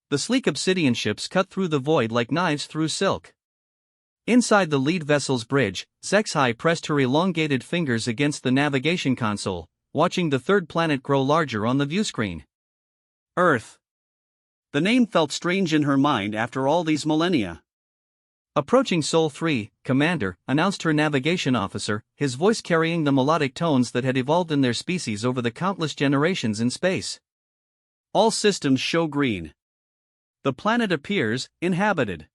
The sleek obsidian ships cut through the void like knives through silk. Inside the lead vessel's bridge, HFY pressed her elongated fingers against the navigation console, watching the third planet grow larger on the viewscreen. Earth. The name felt strange in her mind after all these millennia. Approaching Sol 3, Commander, announced her navigation officer, his voice carrying the melodic tones that had evolved in their species over the countless generations in space. All systems show green. The planet appears inhabited.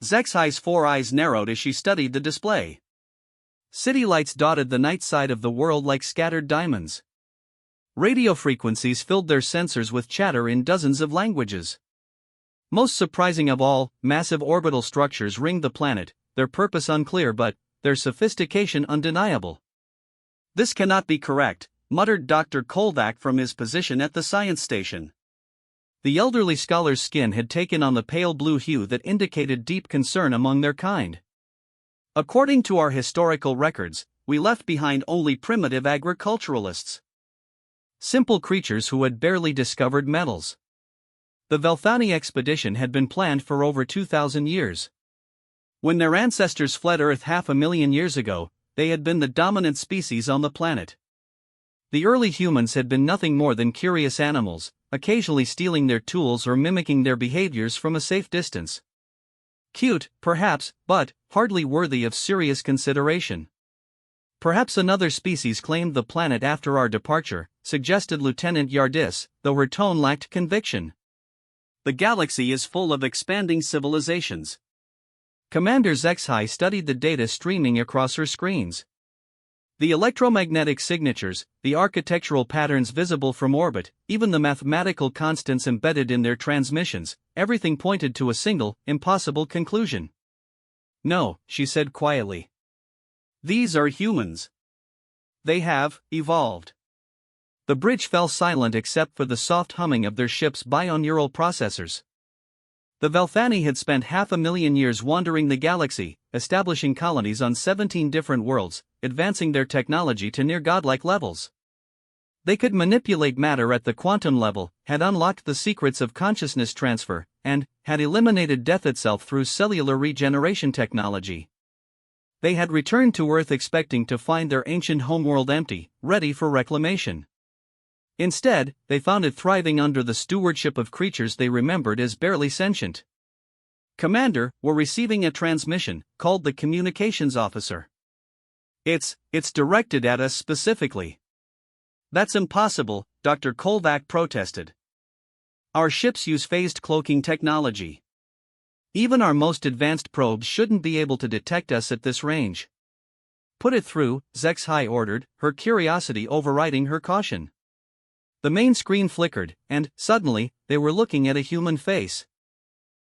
HFY's four eyes narrowed as she studied the display. City lights dotted the night side of the world like scattered diamonds. Radio frequencies filled their sensors with chatter in dozens of languages. Most surprising of all, massive orbital structures ringed the planet, their purpose unclear but their sophistication undeniable. "This cannot be correct," muttered Dr. Kolvac from his position at the science station. The elderly scholar's skin had taken on the pale blue hue that indicated deep concern among their kind. "According to our historical records, we left behind only primitive agriculturalists. Simple creatures who had barely discovered metals. The Velthani expedition had been planned for over 2,000 years. When their ancestors fled Earth 500,000 years ago, they had been the dominant species on the planet. The early humans had been nothing more than curious animals, occasionally stealing their tools or mimicking their behaviors from a safe distance. Cute, perhaps, but hardly worthy of serious consideration. Perhaps another species claimed the planet after our departure," suggested Lieutenant Yardis, though her tone lacked conviction. "The galaxy is full of expanding civilizations." Commander HFY studied the data streaming across her screens. The electromagnetic signatures, the architectural patterns visible from orbit, even the mathematical constants embedded in their transmissions, everything pointed to a single, impossible conclusion. "No," she said quietly. "These are humans. They have evolved." The bridge fell silent except for the soft humming of their ship's bioneural processors. The Velthani had spent 500,000 years wandering the galaxy, establishing colonies on 17 different worlds, advancing their technology to near godlike levels. They could manipulate matter at the quantum level, had unlocked the secrets of consciousness transfer, and had eliminated death itself through cellular regeneration technology. They had returned to Earth expecting to find their ancient homeworld empty, ready for reclamation. Instead, they found it thriving under the stewardship of creatures they remembered as barely sentient. "Commander, we're receiving a transmission," called the communications officer. It's directed at us specifically." "That's impossible," Dr. Kolvac protested. "Our ships use phased cloaking technology. Even our most advanced probes shouldn't be able to detect us at this range." "Put it through," HFY ordered, her curiosity overriding her caution. The main screen flickered, and, suddenly, they were looking at a human face.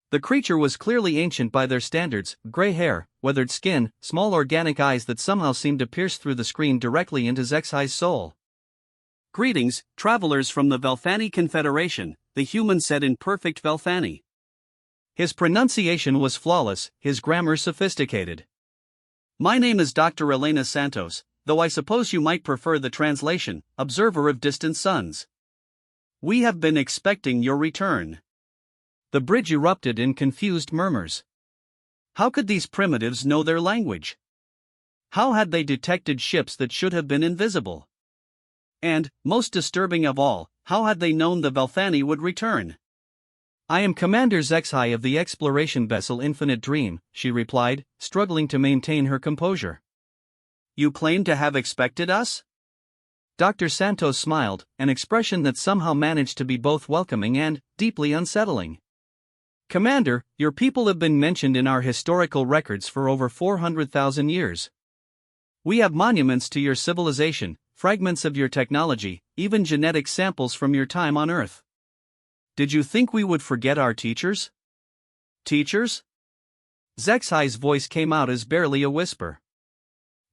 The creature was clearly ancient by their standards: gray hair, weathered skin, small organic eyes that somehow seemed to pierce through the screen directly into HFY's soul. "Greetings, travelers from the Velthani Confederation," the human said in perfect Velthani. His pronunciation was flawless, his grammar sophisticated. "My name is Dr. Elena Santos, though I suppose you might prefer the translation, observer of distant suns. We have been expecting your return." The bridge erupted in confused murmurs. How could these primitives know their language? How had they detected ships that should have been invisible? And, most disturbing of all, how had they known the Velthani would return? "I am Commander HFY of the exploration vessel Infinite Dream," she replied, struggling to maintain her composure. "You claim to have expected us?" Dr. Santos smiled, an expression that somehow managed to be both welcoming and deeply unsettling. "Commander, your people have been mentioned in our historical records for over 400,000 years. We have monuments to your civilization, fragments of your technology, even genetic samples from your time on Earth. Did you think we would forget our teachers?" "Teachers?" HFY's voice came out as barely a whisper.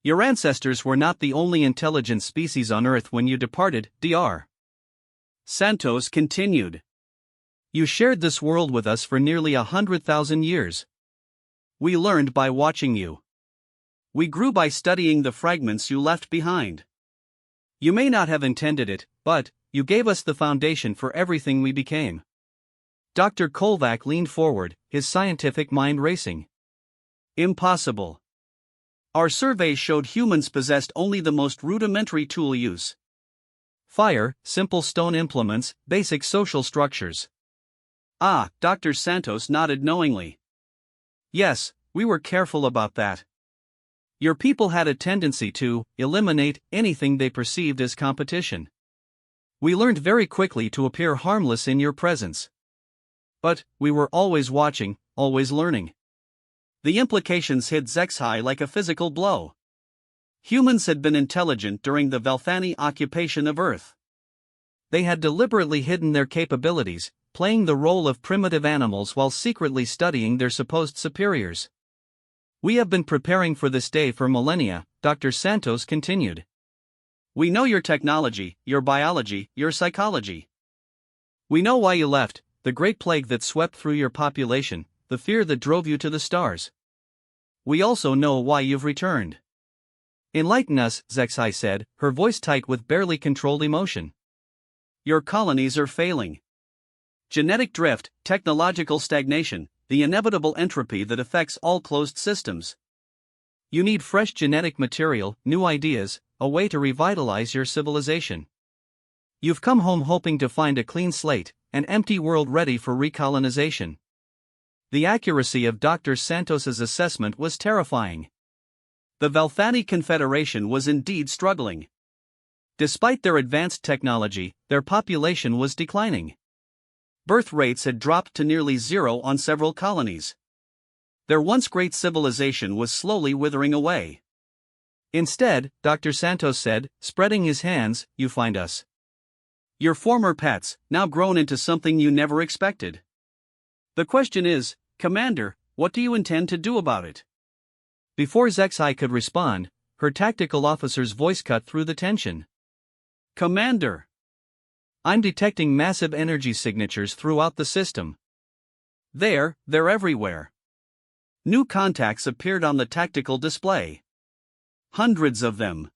"Your ancestors were not the only intelligent species on Earth when you departed, Dr. Santos continued. You shared this world with us for nearly 100,000 years. We learned by watching you. We grew by studying the fragments you left behind. You may not have intended it, but you gave us the foundation for everything we became. Dr. Kolvac leaned forward, his scientific mind racing. Impossible. Our surveys showed humans possessed only the most rudimentary tool use. Fire, simple stone implements, basic social structures. Ah, Dr. Santos nodded knowingly. Yes, we were careful about that. Your people had a tendency to eliminate anything they perceived as competition. We learned very quickly to appear harmless in your presence. But we were always watching, always learning. The implications hit Zexhai like a physical blow. Humans had been intelligent during the Velthani occupation of Earth. They had deliberately hidden their capabilities, playing the role of primitive animals while secretly studying their supposed superiors. We have been preparing for this day for millennia, Dr. Santos continued. We know your technology, your biology, your psychology. We know why you left, the great plague that swept through your population, the fear that drove you to the stars. We also know why you've returned. Enlighten us, Zexhai said, her voice tight with barely controlled emotion. Your colonies are failing. Genetic drift, technological stagnation, the inevitable entropy that affects all closed systems. You need fresh genetic material, new ideas, a way to revitalize your civilization. You've come home hoping to find a clean slate, an empty world ready for recolonization. The accuracy of Dr. Santos's assessment was terrifying. The Velthani Confederation was indeed struggling. Despite their advanced technology, their population was declining. Birth rates had dropped to nearly zero on several colonies. Their once great civilization was slowly withering away. Instead, Dr. Santos said, spreading his hands, you find us. Your former pets, now grown into something you never expected. The question is, Commander, what do you intend to do about it? Before Zexhai could respond, her tactical officer's voice cut through the tension. Commander! I'm detecting massive energy signatures throughout the system. They're everywhere. New contacts appeared on the tactical display. Hundreds of them.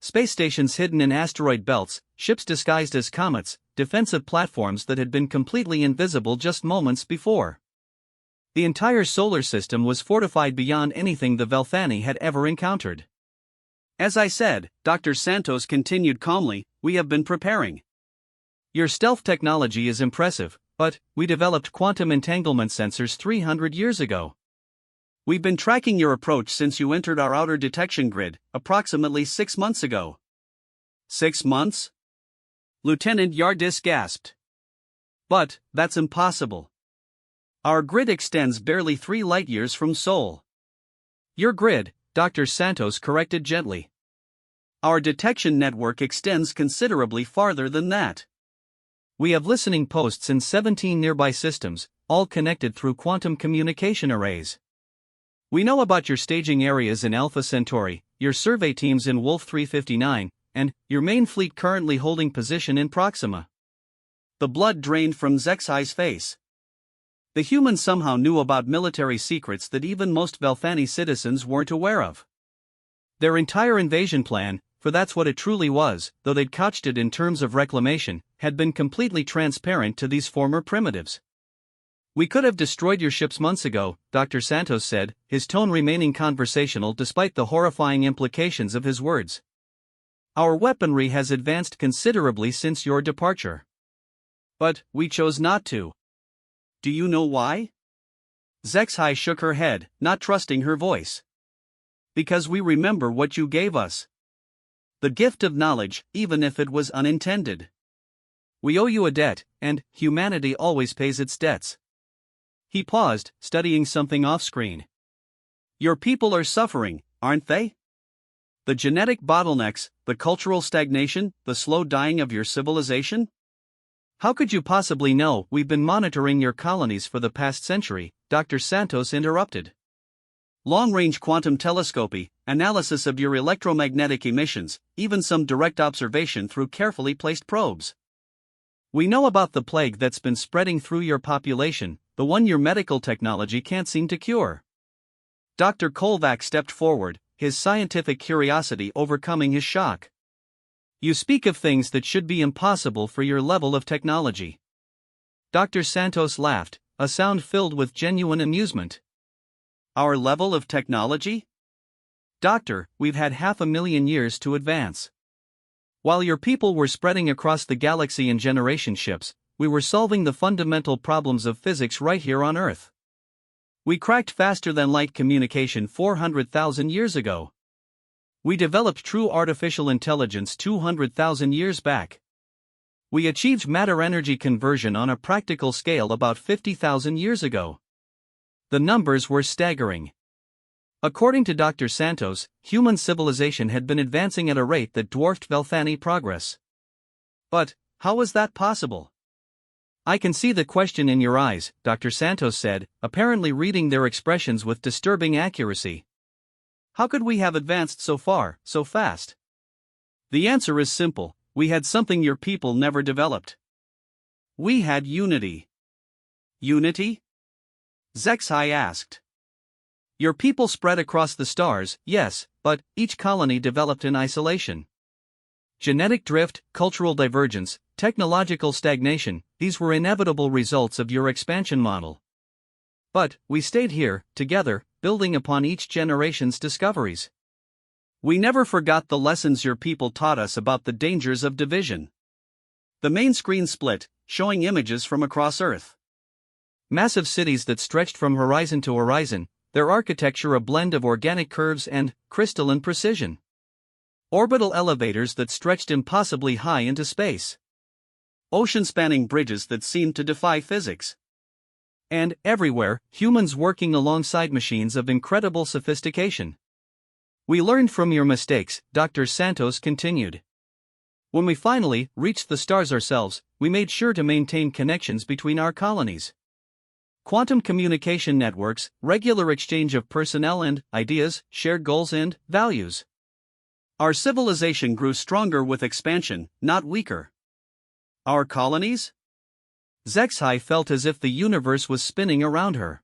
Space stations hidden in asteroid belts, ships disguised as comets, defensive platforms that had been completely invisible just moments before. The entire solar system was fortified beyond anything the Velthani had ever encountered. As I said, Dr. Santos continued calmly, we have been preparing. Your stealth technology is impressive, but we developed quantum entanglement sensors 300 years ago. We've been tracking your approach since you entered our outer detection grid, approximately 6 months ago. 6 months? Lieutenant Yardis gasped. But, that's impossible. Our grid extends barely 3 light-years from Sol. Your grid, Dr. Santos corrected gently. Our detection network extends considerably farther than that. We have listening posts in 17 nearby systems, all connected through quantum communication arrays. We know about your staging areas in Alpha Centauri, your survey teams in Wolf 359, and your main fleet currently holding position in Proxima. The blood drained from Zexhai's face. The humans somehow knew about military secrets that even most Velthani citizens weren't aware of. Their entire invasion plan, for that's what it truly was, though they'd couched it in terms of reclamation, had been completely transparent to these former primitives. We could have destroyed your ships months ago, Dr. Santos said, his tone remaining conversational despite the horrifying implications of his words. Our weaponry has advanced considerably since your departure. But we chose not to. Do you know why? Zexhai shook her head, not trusting her voice. Because we remember what you gave us. The gift of knowledge, even if it was unintended. We owe you a debt, and humanity always pays its debts. He paused, studying something off-screen. Your people are suffering, aren't they? The genetic bottlenecks, the cultural stagnation, the slow dying of your civilization? How could you possibly know? We've been monitoring your colonies for the past century, Dr. Santos interrupted. Long-range quantum telescopy, analysis of your electromagnetic emissions, even some direct observation through carefully placed probes. We know about the plague that's been spreading through your population, the one your medical technology can't seem to cure. Dr. Kolvac stepped forward, his scientific curiosity overcoming his shock. You speak of things that should be impossible for your level of technology. Dr. Santos laughed, a sound filled with genuine amusement. Our level of technology? Doctor, we've had 500,000 years to advance. While your people were spreading across the galaxy in generation ships, we were solving the fundamental problems of physics right here on Earth. We cracked faster than light communication 400,000 years ago. We developed true artificial intelligence 200,000 years back. We achieved matter-energy conversion on a practical scale about 50,000 years ago. The numbers were staggering. According to Dr. Santos, human civilization had been advancing at a rate that dwarfed Velthani progress. But, how was that possible? I can see the question in your eyes, Dr. Santos said, apparently reading their expressions with disturbing accuracy. How could we have advanced so far, so fast? The answer is simple: we had something your people never developed. We had unity. Unity? Zexai asked. Your people spread across the stars, yes, but each colony developed in isolation. Genetic drift, cultural divergence, technological stagnation, these were inevitable results of your expansion model. But we stayed here, together, building upon each generation's discoveries. We never forgot the lessons your people taught us about the dangers of division. The main screen split, showing images from across Earth. Massive cities that stretched from horizon to horizon, their architecture a blend of organic curves and crystalline precision. Orbital elevators that stretched impossibly high into space. Ocean-spanning bridges that seemed to defy physics. And, everywhere, humans working alongside machines of incredible sophistication. We learned from your mistakes, Dr. Santos continued. When we finally reached the stars ourselves, we made sure to maintain connections between our colonies. Quantum communication networks, regular exchange of personnel and ideas, shared goals and values. Our civilization grew stronger with expansion, not weaker. Our colonies? Zexai felt as if the universe was spinning around her.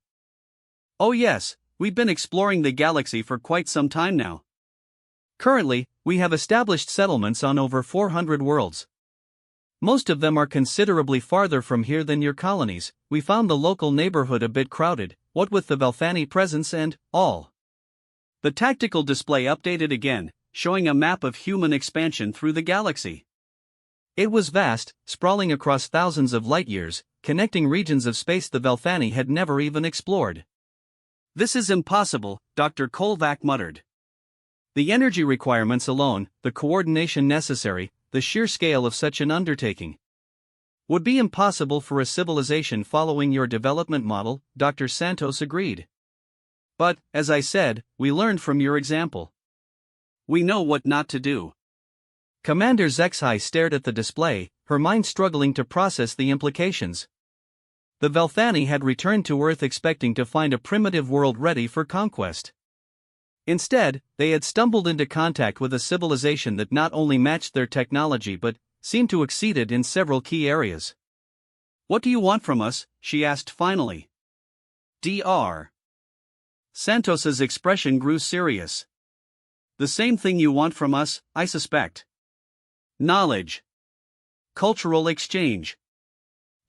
Oh yes, we've been exploring the galaxy for quite some time now. Currently, we have established settlements on over 400 worlds. Most of them are considerably farther from here than your colonies. We found the local neighborhood a bit crowded, what with the Velthani presence and all. The tactical display updated again, showing a map of human expansion through the galaxy. It was vast, sprawling across thousands of light-years, connecting regions of space the Velthani had never even explored. This is impossible, Dr. Kolvac muttered. The energy requirements alone, the coordination necessary, the sheer scale of such an undertaking would be impossible for a civilization following your development model, Dr. Santos agreed. But, as I said, we learned from your example. We know what not to do. Commander Zexai stared at the display, her mind struggling to process the implications. The Velthani had returned to Earth expecting to find a primitive world ready for conquest. Instead, they had stumbled into contact with a civilization that not only matched their technology but seemed to exceed it in several key areas. What do you want from us? She asked finally. Dr. Santos's expression grew serious. The same thing you want from us, I suspect. Knowledge. Cultural exchange.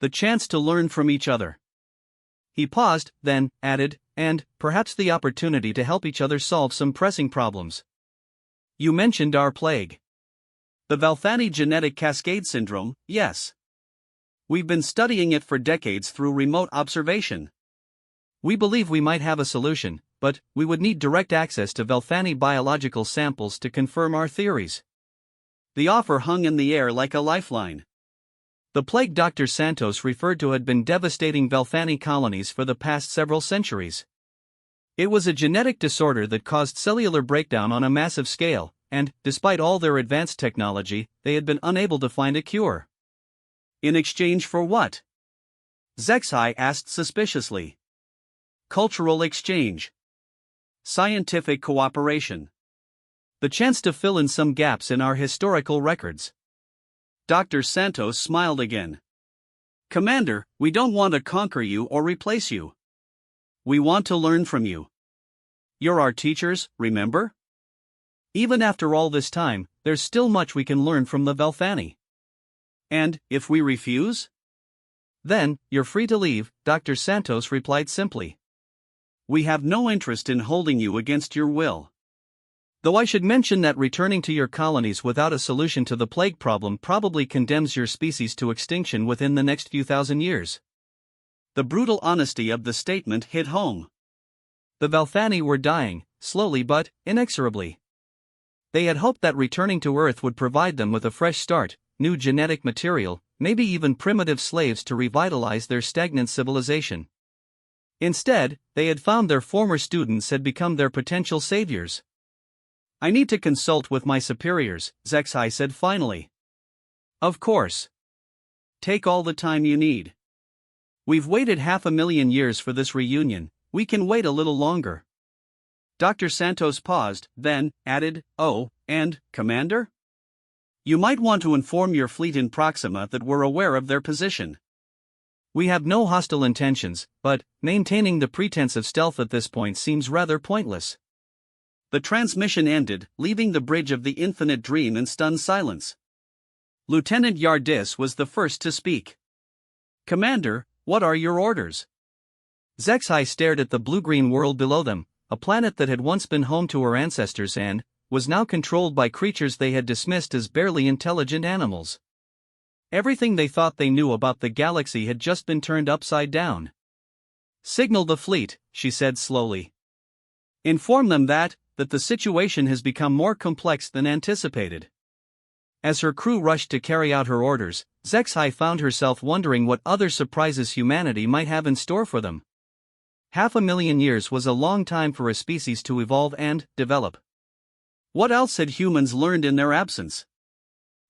The chance to learn from each other. He paused, then added, and perhaps the opportunity to help each other solve some pressing problems. You mentioned our plague. The Velthani genetic cascade syndrome, yes. We've been studying it for decades through remote observation. We believe we might have a solution, but we would need direct access to Velthani biological samples to confirm our theories. The offer hung in the air like a lifeline. The plague Dr. Santos referred to had been devastating Velthani colonies for the past several centuries. It was a genetic disorder that caused cellular breakdown on a massive scale, and, despite all their advanced technology, they had been unable to find a cure. In exchange for what? Zexai asked suspiciously. Cultural exchange. Scientific cooperation. The chance to fill in some gaps in our historical records. Dr. Santos smiled again. Commander, we don't want to conquer you or replace you. We want to learn from you. You're our teachers, remember? Even after all this time, there's still much we can learn from the Velthani. And, if we refuse? Then, you're free to leave, Dr. Santos replied simply. We have no interest in holding you against your will. Though I should mention that returning to your colonies without a solution to the plague problem probably condemns your species to extinction within the next few thousand years. The brutal honesty of the statement hit home. The Valthani were dying, slowly but inexorably. They had hoped that returning to Earth would provide them with a fresh start, new genetic material, maybe even primitive slaves to revitalize their stagnant civilization. Instead, they had found their former students had become their potential saviors. I need to consult with my superiors, Zexai said finally. Of course. Take all the time you need. We've waited 500,000 years for this reunion, we can wait a little longer. Dr. Santos paused, then added, "Oh, and, Commander? You might want to inform your fleet in Proxima that we're aware of their position. We have no hostile intentions, but maintaining the pretense of stealth at this point seems rather pointless." The transmission ended, leaving the bridge of the Infinite Dream in stunned silence. Lieutenant Yardis was the first to speak. "Commander, what are your orders?" Zexai stared at the blue-green world below them, a planet that had once been home to her ancestors and was now controlled by creatures they had dismissed as barely intelligent animals. Everything they thought they knew about the galaxy had just been turned upside down. "Signal the fleet," she said slowly. "Inform them that the situation has become more complex than anticipated." As her crew rushed to carry out her orders, Zexai found herself wondering what other surprises humanity might have in store for them. 500,000 years was a long time for a species to evolve and develop. What else had humans learned in their absence?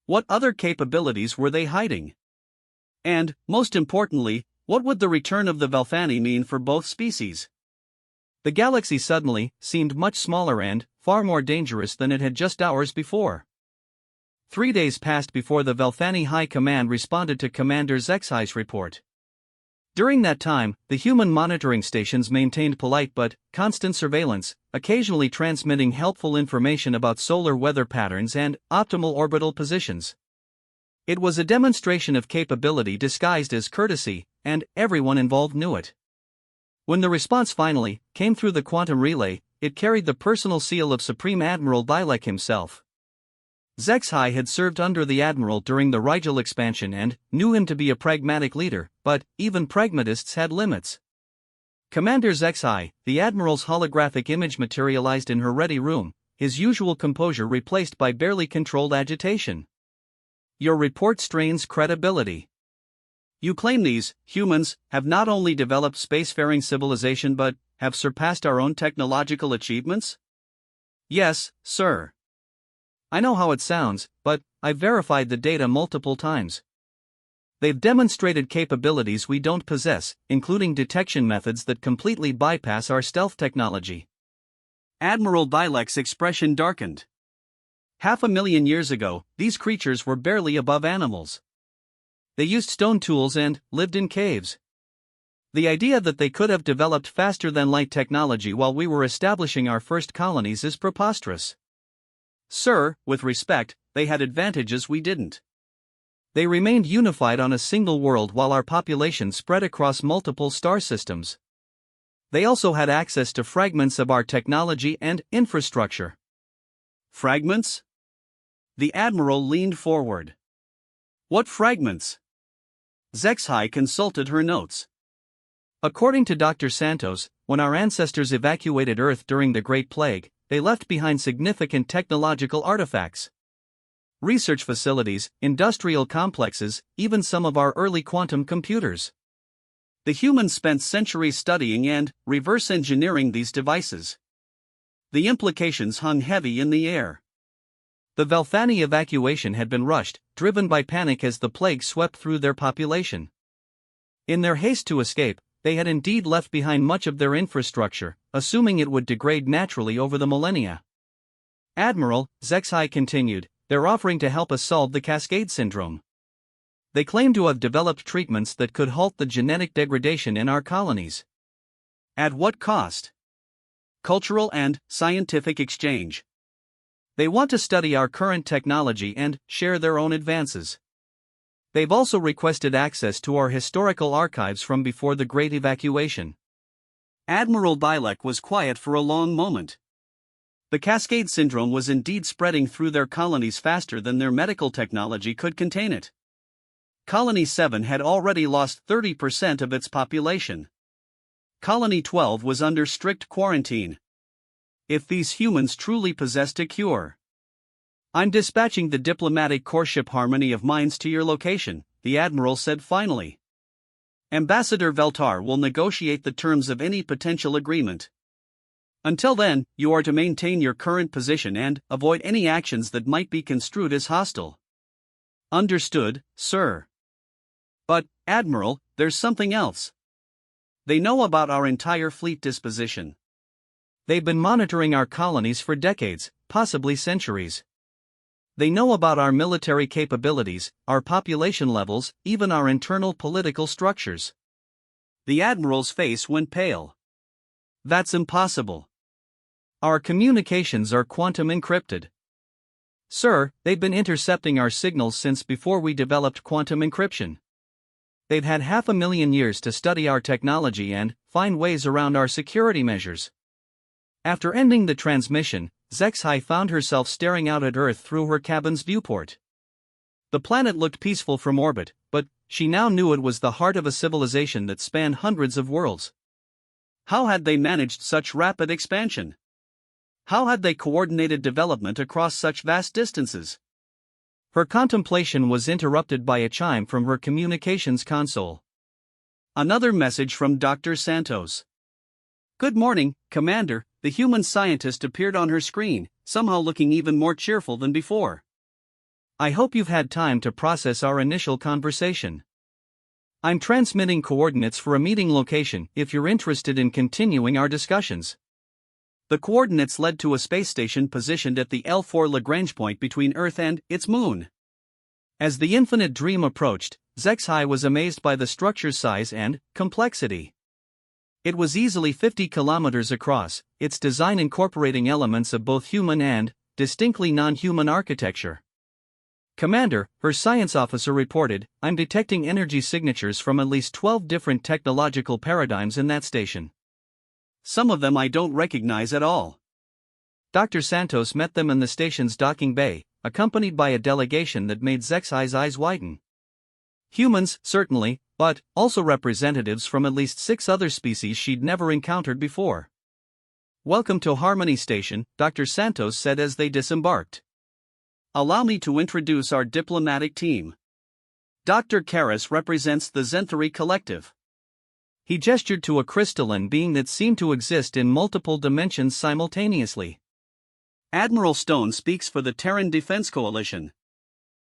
What other capabilities were they hiding? And, most importantly, what would the return of the Valthani mean for both species? The galaxy suddenly seemed much smaller and far more dangerous than it had just hours before. 3 days passed before the Valthani High Command responded to Commander Zexai's report. During that time, the human monitoring stations maintained polite but constant surveillance, occasionally transmitting helpful information about solar weather patterns and optimal orbital positions. It was a demonstration of capability disguised as courtesy, and everyone involved knew it. When the response finally came through the quantum relay, it carried the personal seal of Supreme Admiral Dilek himself. Zexai had served under the Admiral during the Rigel expansion and knew him to be a pragmatic leader, but even pragmatists had limits. "Commander Zexai," the Admiral's holographic image materialized in her ready room, his usual composure replaced by barely controlled agitation. "Your report strains credibility. You claim these humans have not only developed spacefaring civilization but have surpassed our own technological achievements?" "Yes, sir. I know how it sounds, but I've verified the data multiple times. They've demonstrated capabilities we don't possess, including detection methods that completely bypass our stealth technology." Admiral Dilek's expression darkened. 500,000 years ago, these creatures were barely above animals. They used stone tools and lived in caves. The idea that they could have developed faster-than-light technology while we were establishing our first colonies is preposterous. "Sir, with respect, they had advantages we didn't. They remained unified on a single world while our population spread across multiple star systems. They also had access to fragments of our technology and infrastructure." "Fragments?" The Admiral leaned forward. "What fragments?" Zexai consulted her notes. According to Dr. Santos, when our ancestors evacuated Earth during the Great Plague, they left behind significant technological artifacts. Research facilities, industrial complexes, even some of our early quantum computers. The humans spent centuries studying and reverse engineering these devices. The implications hung heavy in the air. The Valthani evacuation had been rushed, driven by panic as the plague swept through their population. In their haste to escape, they had indeed left behind much of their infrastructure, assuming it would degrade naturally over the millennia. "Admiral," Zexai continued, "they're offering to help us solve the Cascade Syndrome. They claim to have developed treatments that could halt the genetic degradation in our colonies." "At what cost?" "Cultural and scientific exchange. They want to study our current technology and share their own advances." They've also requested access to our historical archives from before the Great Evacuation. Admiral Bilek was quiet for a long moment. The Cascade Syndrome was indeed spreading through their colonies faster than their medical technology could contain it. Colony 7 had already lost 30% of its population. Colony 12 was under strict quarantine. If these humans truly possessed a cure. I'm dispatching the diplomatic corps-ship Harmony of Minds to your location, the Admiral said finally. Ambassador Veltar will negotiate the terms of any potential agreement. Until then, you are to maintain your current position and avoid any actions that might be construed as hostile. Understood, sir. But, Admiral, there's something else. They know about our entire fleet disposition. They've been monitoring our colonies for decades, possibly centuries. They know about our military capabilities, our population levels, even our internal political structures. The Admiral's face went pale. That's impossible. Our communications are quantum encrypted. Sir, they've been intercepting our signals since before we developed quantum encryption. They've had 500,000 years to study our technology and find ways around our security measures. After ending the transmission, Zexhai found herself staring out at Earth through her cabin's viewport. The planet looked peaceful from orbit, but she now knew it was the heart of a civilization that spanned hundreds of worlds. How had they managed such rapid expansion? How had they coordinated development across such vast distances? Her contemplation was interrupted by a chime from her communications console. Another message from Dr. Santos. "Good morning, Commander." The human scientist appeared on her screen, somehow looking even more cheerful than before. "I hope you've had time to process our initial conversation. I'm transmitting coordinates for a meeting location if you're interested in continuing our discussions." The coordinates led to a space station positioned at the L4 Lagrange point between Earth and its moon. As the Infinite Dream approached, Zexhai was amazed by the structure's size and complexity. It was easily 50 kilometers across, its design incorporating elements of both human and distinctly non-human architecture. "Commander," her science officer reported, "I'm detecting energy signatures from at least 12 different technological paradigms in that station. Some of them I don't recognize at all." Dr. Santos met them in the station's docking bay, accompanied by a delegation that made Zexhai's eyes widen. Humans, certainly, but also representatives from at least 6 other species she'd never encountered before. "Welcome to Harmony Station," Dr. Santos said as they disembarked. "Allow me to introduce our diplomatic team. Dr. Karras represents the Zenthari Collective." He gestured to a crystalline being that seemed to exist in multiple dimensions simultaneously. "Admiral Stone speaks for the Terran Defense Coalition."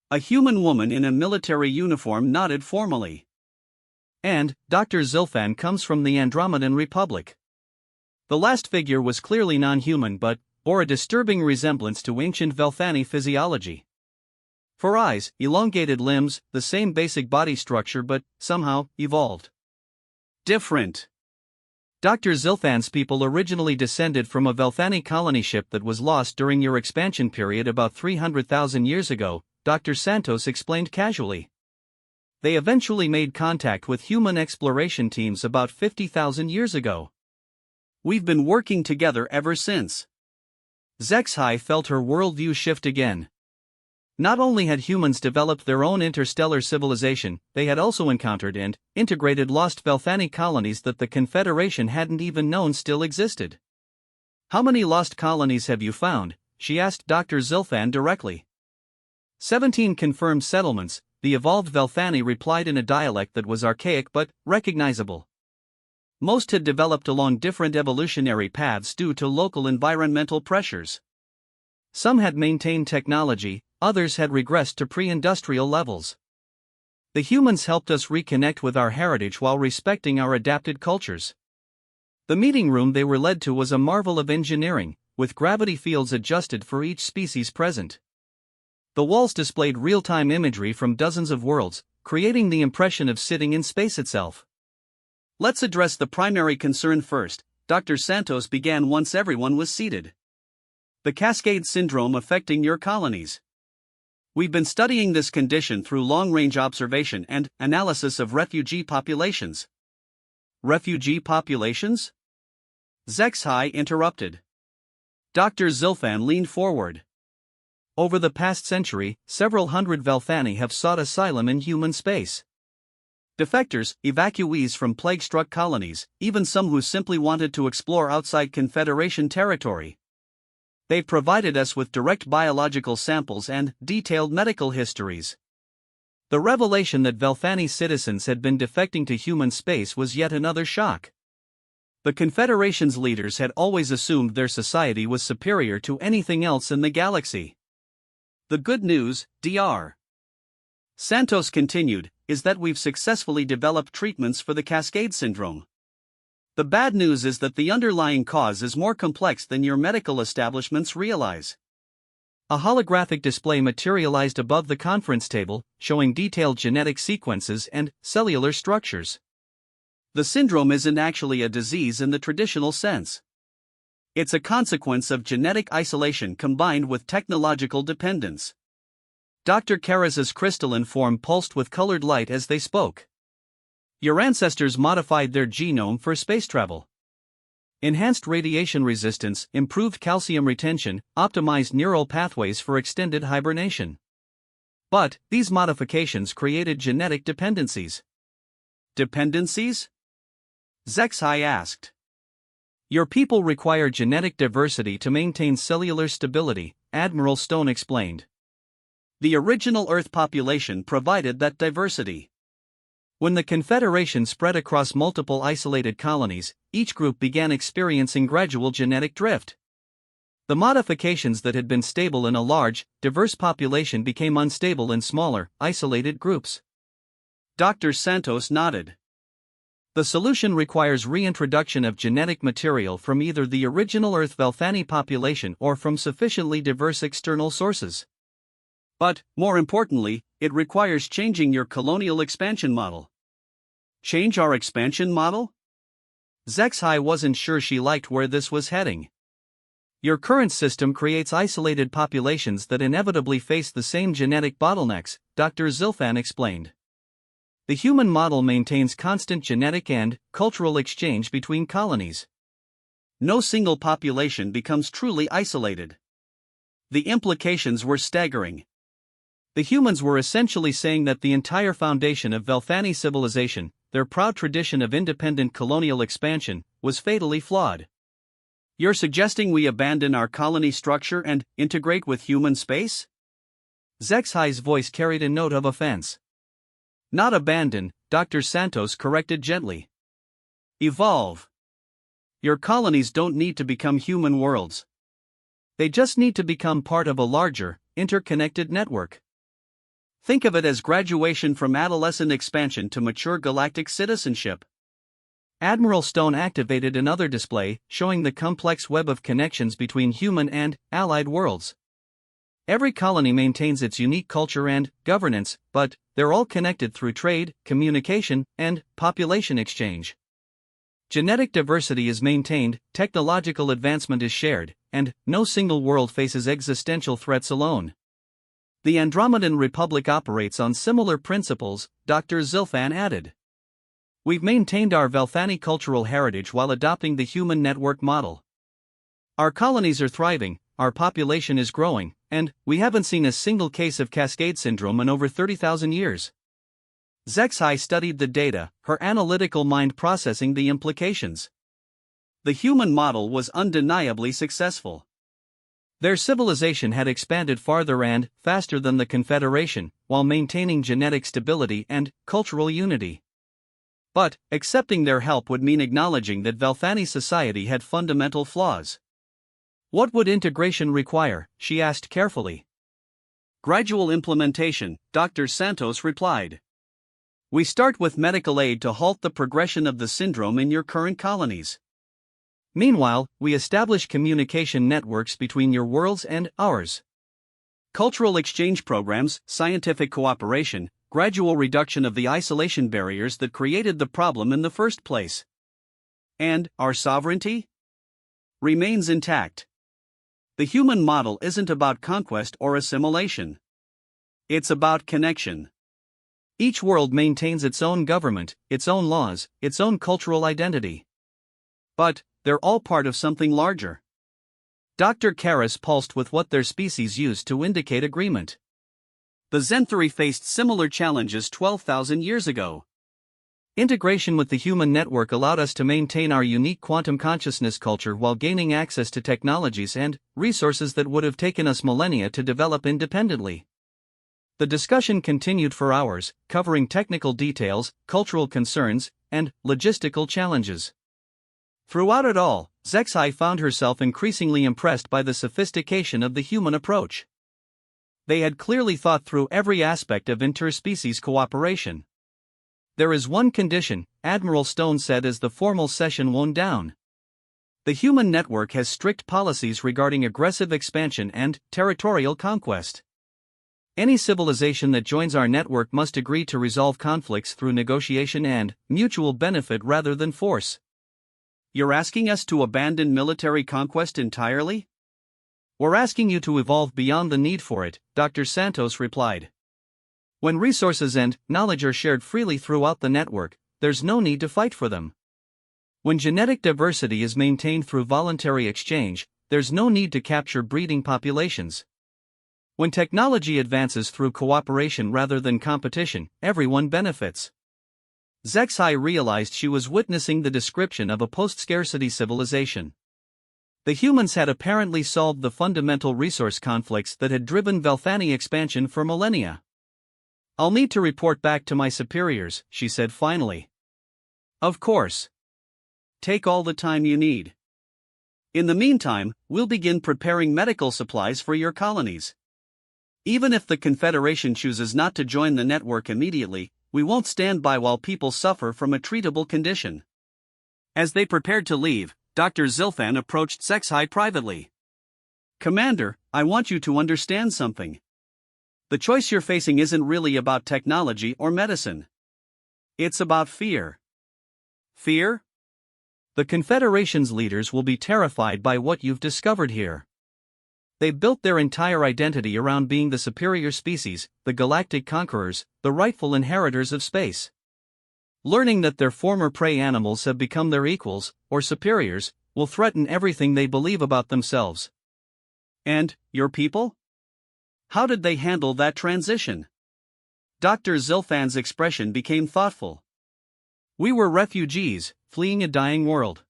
A human woman in a military uniform nodded formally. "And Dr. Zilfan comes from the Andromedan Republic." The last figure was clearly non-human but bore a disturbing resemblance to ancient Velthani physiology. For eyes, elongated limbs, the same basic body structure but somehow evolved. Different. Dr. Zilfan's people originally descended from a Velthani colony ship that was lost during your expansion period about 300,000 years ago, Dr. Santos explained casually. They eventually made contact with human exploration teams about 50,000 years ago. We've been working together ever since. Zexhai felt her worldview shift again. Not only had humans developed their own interstellar civilization, they had also encountered and integrated lost Velthani colonies that the Confederation hadn't even known still existed. "How many lost colonies have you found?" she asked Dr. Zilfan directly. 17 confirmed settlements, the evolved Velthani replied in a dialect that was archaic but recognizable. Most had developed along different evolutionary paths due to local environmental pressures. Some had maintained technology, others had regressed to pre-industrial levels. The humans helped us reconnect with our heritage while respecting our adapted cultures. The meeting room they were led to was a marvel of engineering, with gravity fields adjusted for each species present. The walls displayed real-time imagery from dozens of worlds, creating the impression of sitting in space itself. "Let's address the primary concern first," Dr. Santos began once everyone was seated. "The Cascade Syndrome affecting your colonies. We've been studying this condition through long-range observation and analysis of refugee populations. Refugee populations? Zexhai interrupted. Dr. Zilfan leaned forward. Over the past century, several hundred Velthani have sought asylum in human space. Defectors, evacuees from plague-struck colonies, even some who simply wanted to explore outside Confederation territory. They've provided us with direct biological samples and detailed medical histories. The revelation that Velthani citizens had been defecting to human space was yet another shock. The Confederation's leaders had always assumed their society was superior to anything else in the galaxy. The good news, Dr. Santos continued, is that we've successfully developed treatments for the Cascade Syndrome. The bad news is that the underlying cause is more complex than your medical establishments realize. A holographic display materialized above the conference table, showing detailed genetic sequences and cellular structures. The syndrome isn't actually a disease in the traditional sense. It's a consequence of genetic isolation combined with technological dependence. Dr. Karaz's crystalline form pulsed with colored light as they spoke. Your ancestors modified their genome for space travel. Enhanced radiation resistance, improved calcium retention, optimized neural pathways for extended hibernation. But these modifications created genetic dependencies. Dependencies? Zexhai asked. Your people require genetic diversity to maintain cellular stability, Admiral Stone explained. The original Earth population provided that diversity. When the Confederation spread across multiple isolated colonies, each group began experiencing gradual genetic drift. The modifications that had been stable in a large, diverse population became unstable in smaller, isolated groups. Dr. Santos nodded. The solution requires reintroduction of genetic material from either the original Earth Velthani population or from sufficiently diverse external sources. But, more importantly, it requires changing your colonial expansion model. Change our expansion model? Zexhai wasn't sure she liked where this was heading. Your current system creates isolated populations that inevitably face the same genetic bottlenecks, Dr. Zilfan explained. The human model maintains constant genetic and cultural exchange between colonies. No single population becomes truly isolated. The implications were staggering. The humans were essentially saying that the entire foundation of Velthani civilization, their proud tradition of independent colonial expansion, was fatally flawed. You're suggesting we abandon our colony structure and integrate with human space? Zexhai's voice carried a note of offense. Not abandon, Dr. Santos corrected gently. Evolve. Your colonies don't need to become human worlds. They just need to become part of a larger, interconnected network. Think of it as graduation from adolescent expansion to mature galactic citizenship. Admiral Stone activated another display, showing the complex web of connections between human and allied worlds. Every colony maintains its unique culture and governance, but they're all connected through trade, communication, and population exchange. Genetic diversity is maintained, technological advancement is shared, and no single world faces existential threats alone. The Andromedan Republic operates on similar principles, Dr. Zilfan added. We've maintained our Velthani cultural heritage while adopting the human network model. Our colonies are thriving, our population is growing, and we haven't seen a single case of Cascade Syndrome in over 30,000 years. Zexhai studied the data, her analytical mind processing the implications. The human model was undeniably successful. Their civilization had expanded farther and faster than the Confederation, while maintaining genetic stability and cultural unity. But accepting their help would mean acknowledging that Velthani society had fundamental flaws. What would integration require? She asked carefully. Gradual implementation, Dr. Santos replied. We start with medical aid to halt the progression of the syndrome in your current colonies. Meanwhile, we establish communication networks between your worlds and ours. Cultural exchange programs, scientific cooperation, gradual reduction of the isolation barriers that created the problem in the first place. And our sovereignty remains intact. The human model isn't about conquest or assimilation. It's about connection. Each world maintains its own government, its own laws, its own cultural identity. But they're all part of something larger. Dr. Karras pulsed with what their species used to indicate agreement. The Zenthari faced similar challenges 12,000 years ago. Integration with the human network allowed us to maintain our unique quantum consciousness culture while gaining access to technologies and resources that would have taken us millennia to develop independently. The discussion continued for hours, covering technical details, cultural concerns, and logistical challenges. Throughout it all, Zexai found herself increasingly impressed by the sophistication of the human approach. They had clearly thought through every aspect of interspecies cooperation. "There is one condition," Admiral Stone said as the formal session wound down. "The human network has strict policies regarding aggressive expansion and territorial conquest. Any civilization that joins our network must agree to resolve conflicts through negotiation and mutual benefit rather than force." You're asking us to abandon military conquest entirely? "We're asking you to evolve beyond the need for it," Dr. Santos replied. "When resources and knowledge are shared freely throughout the network, there's no need to fight for them. When genetic diversity is maintained through voluntary exchange, there's no need to capture breeding populations. When technology advances through cooperation rather than competition, everyone benefits." Zexai realized she was witnessing the description of a post-scarcity civilization. The humans had apparently solved the fundamental resource conflicts that had driven Velthani expansion for millennia. "I'll need to report back to my superiors," she said finally. "Of course. Take all the time you need. In the meantime, we'll begin preparing medical supplies for your colonies. Even if the Confederation chooses not to join the network immediately, we won't stand by while people suffer from a treatable condition." As they prepared to leave, Dr. Zilfan approached Zexai privately. "Commander, I want you to understand something. The choice you're facing isn't really about technology or medicine. It's about fear." "Fear? The Confederation's leaders will be terrified by what you've discovered here. They've built their entire identity around being the superior species, the galactic conquerors, the rightful inheritors of space. Learning that their former prey animals have become their equals, or superiors, will threaten everything they believe about themselves." "And your people? How did they handle that transition?" Dr. Zilfan's expression became thoughtful. "We were refugees, fleeing a dying world.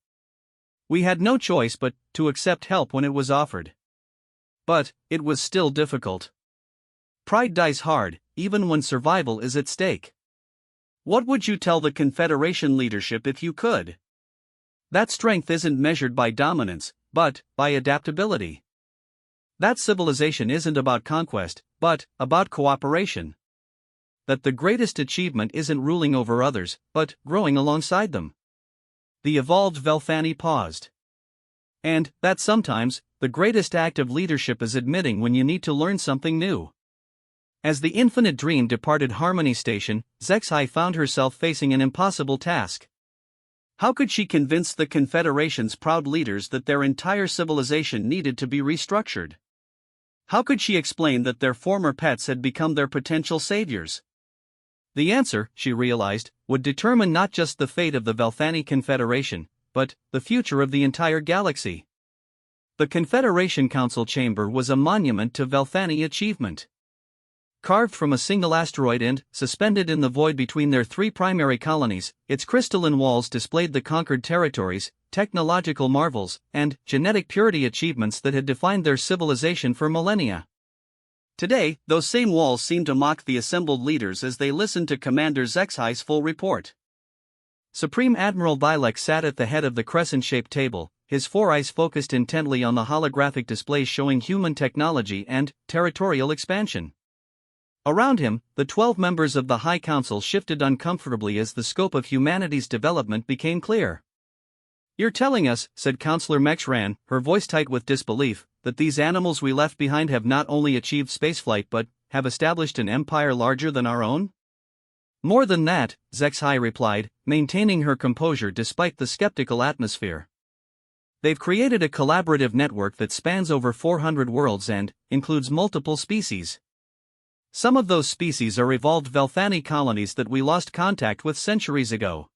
We had no choice but to accept help when it was offered. But it was still difficult. Pride dies hard, even when survival is at stake." "What would you tell the Confederation leadership if you could?" "That strength isn't measured by dominance, but by adaptability. That civilization isn't about conquest, but about cooperation. That the greatest achievement isn't ruling over others, but growing alongside them." The evolved Velthani paused. "And that sometimes, the greatest act of leadership is admitting when you need to learn something new." As the Infinite Dream departed Harmony Station, Zexai found herself facing an impossible task. How could she convince the Confederation's proud leaders that their entire civilization needed to be restructured? How could she explain that their former pets had become their potential saviors? The answer, she realized, would determine not just the fate of the Velthani Confederation, but the future of the entire galaxy. The Confederation Council Chamber was a monument to Velthani achievement. Carved from a single asteroid and suspended in the void between their three primary colonies, its crystalline walls displayed the conquered territories, technological marvels, and genetic purity achievements that had defined their civilization for millennia. Today, those same walls seemed to mock the assembled leaders as they listened to Commander Zexai's full report. Supreme Admiral Vilek sat at the head of the crescent-shaped table, his four eyes focused intently on the holographic displays showing human technology and territorial expansion. Around him, the 12 members of the High Council shifted uncomfortably as the scope of humanity's development became clear. "You're telling us," said Counselor Mexran, her voice tight with disbelief, "that these animals we left behind have not only achieved spaceflight but have established an empire larger than our own?" "More than that," Zexai replied, maintaining her composure despite the skeptical atmosphere. "They've created a collaborative network that spans over 400 worlds and includes multiple species. Some of those species are evolved Velthani colonies that we lost contact with centuries ago.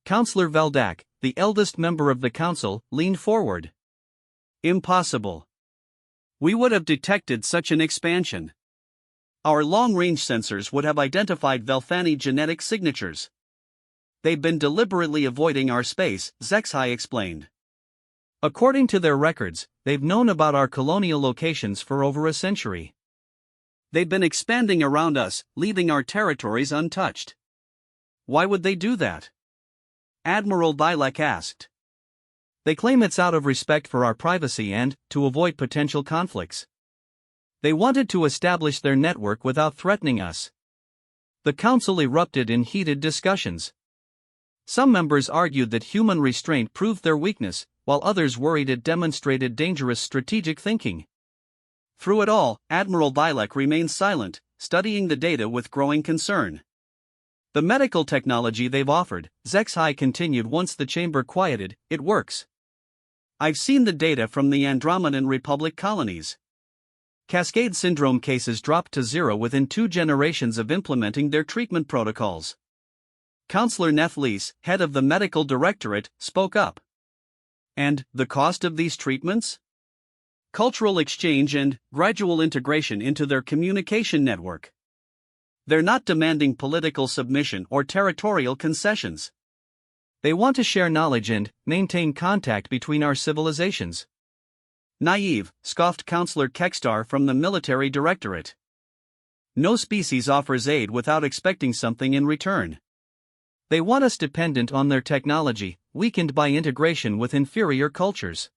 Counselor Veldak, the eldest member of the council, leaned forward. Impossible. We would have detected such an expansion. Our long-range sensors would have identified Velthani genetic signatures. They've been deliberately avoiding our space, Zexai explained. According to their records, they've known about our colonial locations for over a century. They've been expanding around us, leaving our territories untouched. Why would they do that? Admiral Dilek asked. They claim it's out of respect for our privacy and to avoid potential conflicts. They wanted to establish their network without threatening us. The council erupted in heated discussions. Some members argued that human restraint proved their weakness, while others worried it demonstrated dangerous strategic thinking. Through it all, Admiral Dilek remained silent, studying the data with growing concern. The medical technology they've offered, Zexai continued once the chamber quieted, it works. I've seen the data from the Andromedan Republic colonies. Cascade syndrome cases dropped to zero within 2 generations of implementing their treatment protocols. Counselor Nethlis, head of the medical directorate, spoke up. And the cost of these treatments? Cultural exchange and gradual integration into their communication network. They're not demanding political submission or territorial concessions. They want to share knowledge and maintain contact between our civilizations. Naive, scoffed Counselor Kekstar from the military directorate. No species offers aid without expecting something in return. They want us dependent on their technology, weakened by integration with inferior cultures.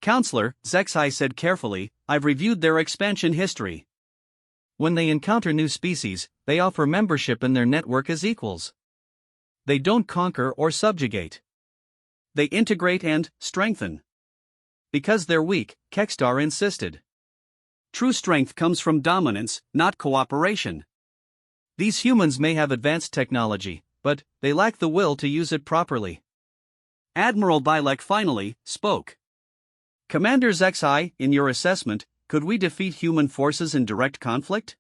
Counselor, Zexai said carefully, I've reviewed their expansion history. When they encounter new species, they offer membership in their network as equals. They don't conquer or subjugate. They integrate and strengthen. Because they're weak, Kekstar insisted. True strength comes from dominance, not cooperation. These humans may have advanced technology, but they lack the will to use it properly. Admiral Dilek finally spoke. Commander Zexai, in your assessment, could we defeat human forces in direct conflict?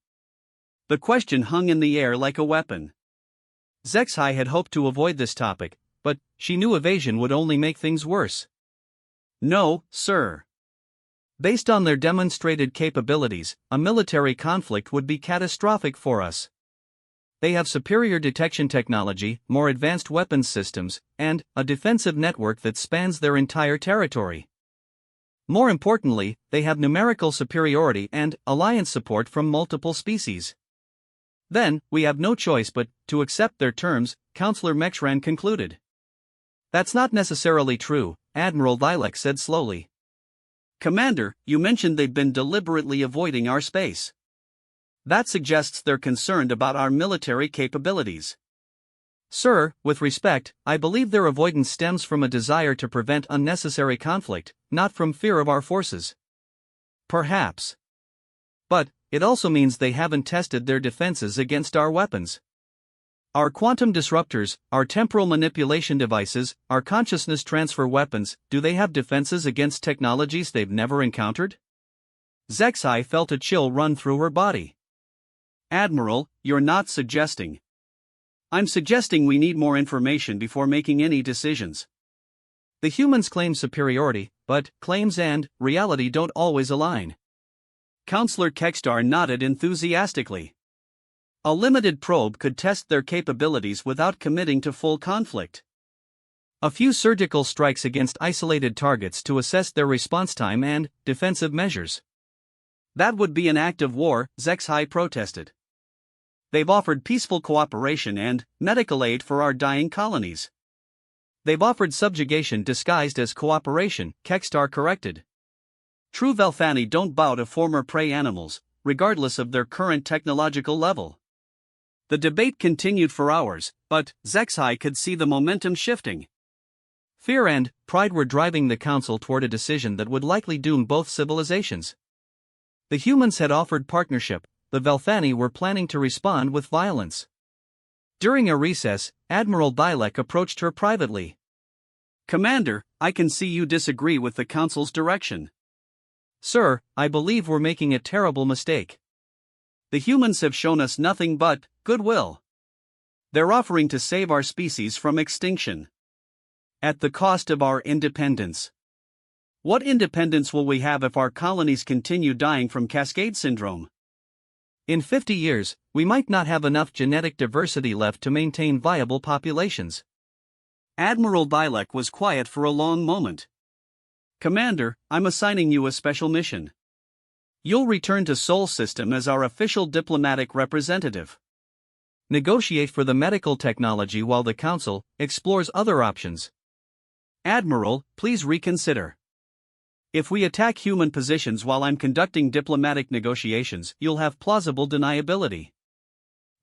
The question hung in the air like a weapon. Zexai had hoped to avoid this topic, but she knew evasion would only make things worse. No, sir. Based on their demonstrated capabilities, a military conflict would be catastrophic for us. They have superior detection technology, more advanced weapons systems, and a defensive network that spans their entire territory. More importantly, they have numerical superiority and alliance support from multiple species. Then, we have no choice but to accept their terms, Counselor Mekshran concluded. That's not necessarily true, Admiral Dilek said slowly. Commander, you mentioned they've been deliberately avoiding our space. That suggests they're concerned about our military capabilities. Sir, with respect, I believe their avoidance stems from a desire to prevent unnecessary conflict, not from fear of our forces. Perhaps. But it also means they haven't tested their defenses against our weapons. Our quantum disruptors, our temporal manipulation devices, our consciousness transfer weapons, do they have defenses against technologies they've never encountered? Zexai felt a chill run through her body. Admiral, you're not suggesting. I'm suggesting we need more information before making any decisions. The humans claim superiority, but claims and reality don't always align. Counselor Kekstar nodded enthusiastically. A limited probe could test their capabilities without committing to full conflict. A few surgical strikes against isolated targets to assess their response time and defensive measures. That would be an act of war, Zexai protested. They've offered peaceful cooperation and medical aid for our dying colonies. They've offered subjugation disguised as cooperation, Kekstar corrected. True Velthani don't bow to former prey animals, regardless of their current technological level. The debate continued for hours, but Zexai could see the momentum shifting. Fear and pride were driving the council toward a decision that would likely doom both civilizations. The humans had offered partnership, the Velthani were planning to respond with violence. During a recess, Admiral Dilek approached her privately. Commander, I can see you disagree with the council's direction. Sir, I believe we're making a terrible mistake. The humans have shown us nothing but goodwill. They're offering to save our species from extinction. At the cost of our independence. What independence will we have if our colonies continue dying from Cascade Syndrome? In 50 years, we might not have enough genetic diversity left to maintain viable populations. Admiral Dilek was quiet for a long moment. Commander, I'm assigning you a special mission. You'll return to Sol System as our official diplomatic representative. Negotiate for the medical technology while the Council explores other options. Admiral, please reconsider. If we attack human positions while I'm conducting diplomatic negotiations, you'll have plausible deniability.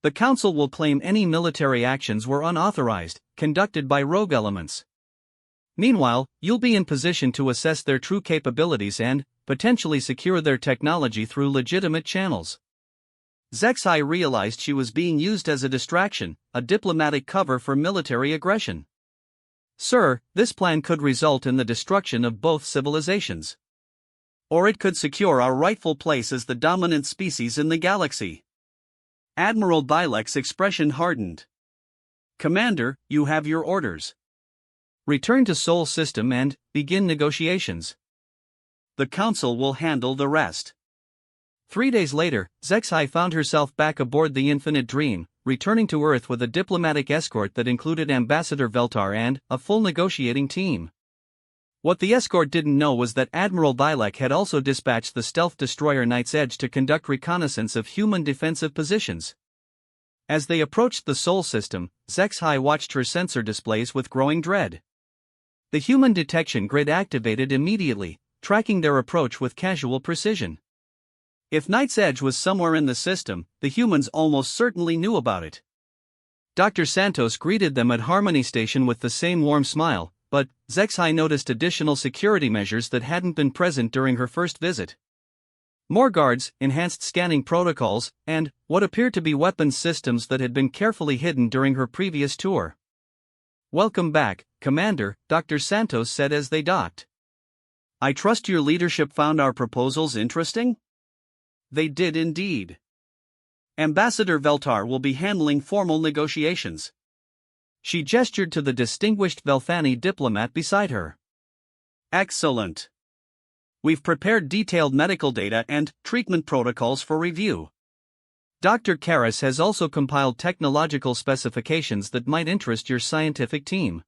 The Council will claim any military actions were unauthorized, conducted by rogue elements. Meanwhile, you'll be in position to assess their true capabilities and, potentially secure their technology through legitimate channels. Zexai realized she was being used as a distraction, a diplomatic cover for military aggression. Sir, this plan could result in the destruction of both civilizations. Or it could secure our rightful place as the dominant species in the galaxy. Admiral Dilek's expression hardened. Commander, you have your orders. Return to Sol System and begin negotiations. The Council will handle the rest. 3 days later, Zexai found herself back aboard the Infinite Dream, returning to Earth with a diplomatic escort that included Ambassador Veltar and a full negotiating team. What the escort didn't know was that Admiral Dilek had also dispatched the stealth destroyer Night's Edge to conduct reconnaissance of human defensive positions. As they approached the Sol System, Zexai watched her sensor displays with growing dread. The human detection grid activated immediately, tracking their approach with casual precision. If Night's Edge was somewhere in the system, the humans almost certainly knew about it. Dr. Santos greeted them at Harmony Station with the same warm smile, but Zexai noticed additional security measures that hadn't been present during her first visit. More guards, enhanced scanning protocols, and what appeared to be weapons systems that had been carefully hidden during her previous tour. "Welcome back, Commander," Dr. Santos said as they docked. "I trust your leadership found our proposals interesting?" They did indeed. Ambassador Veltar will be handling formal negotiations. She gestured to the distinguished Velthani diplomat beside her. Excellent. We've prepared detailed medical data and treatment protocols for review. Dr. Karras has also compiled technological specifications that might interest your scientific team.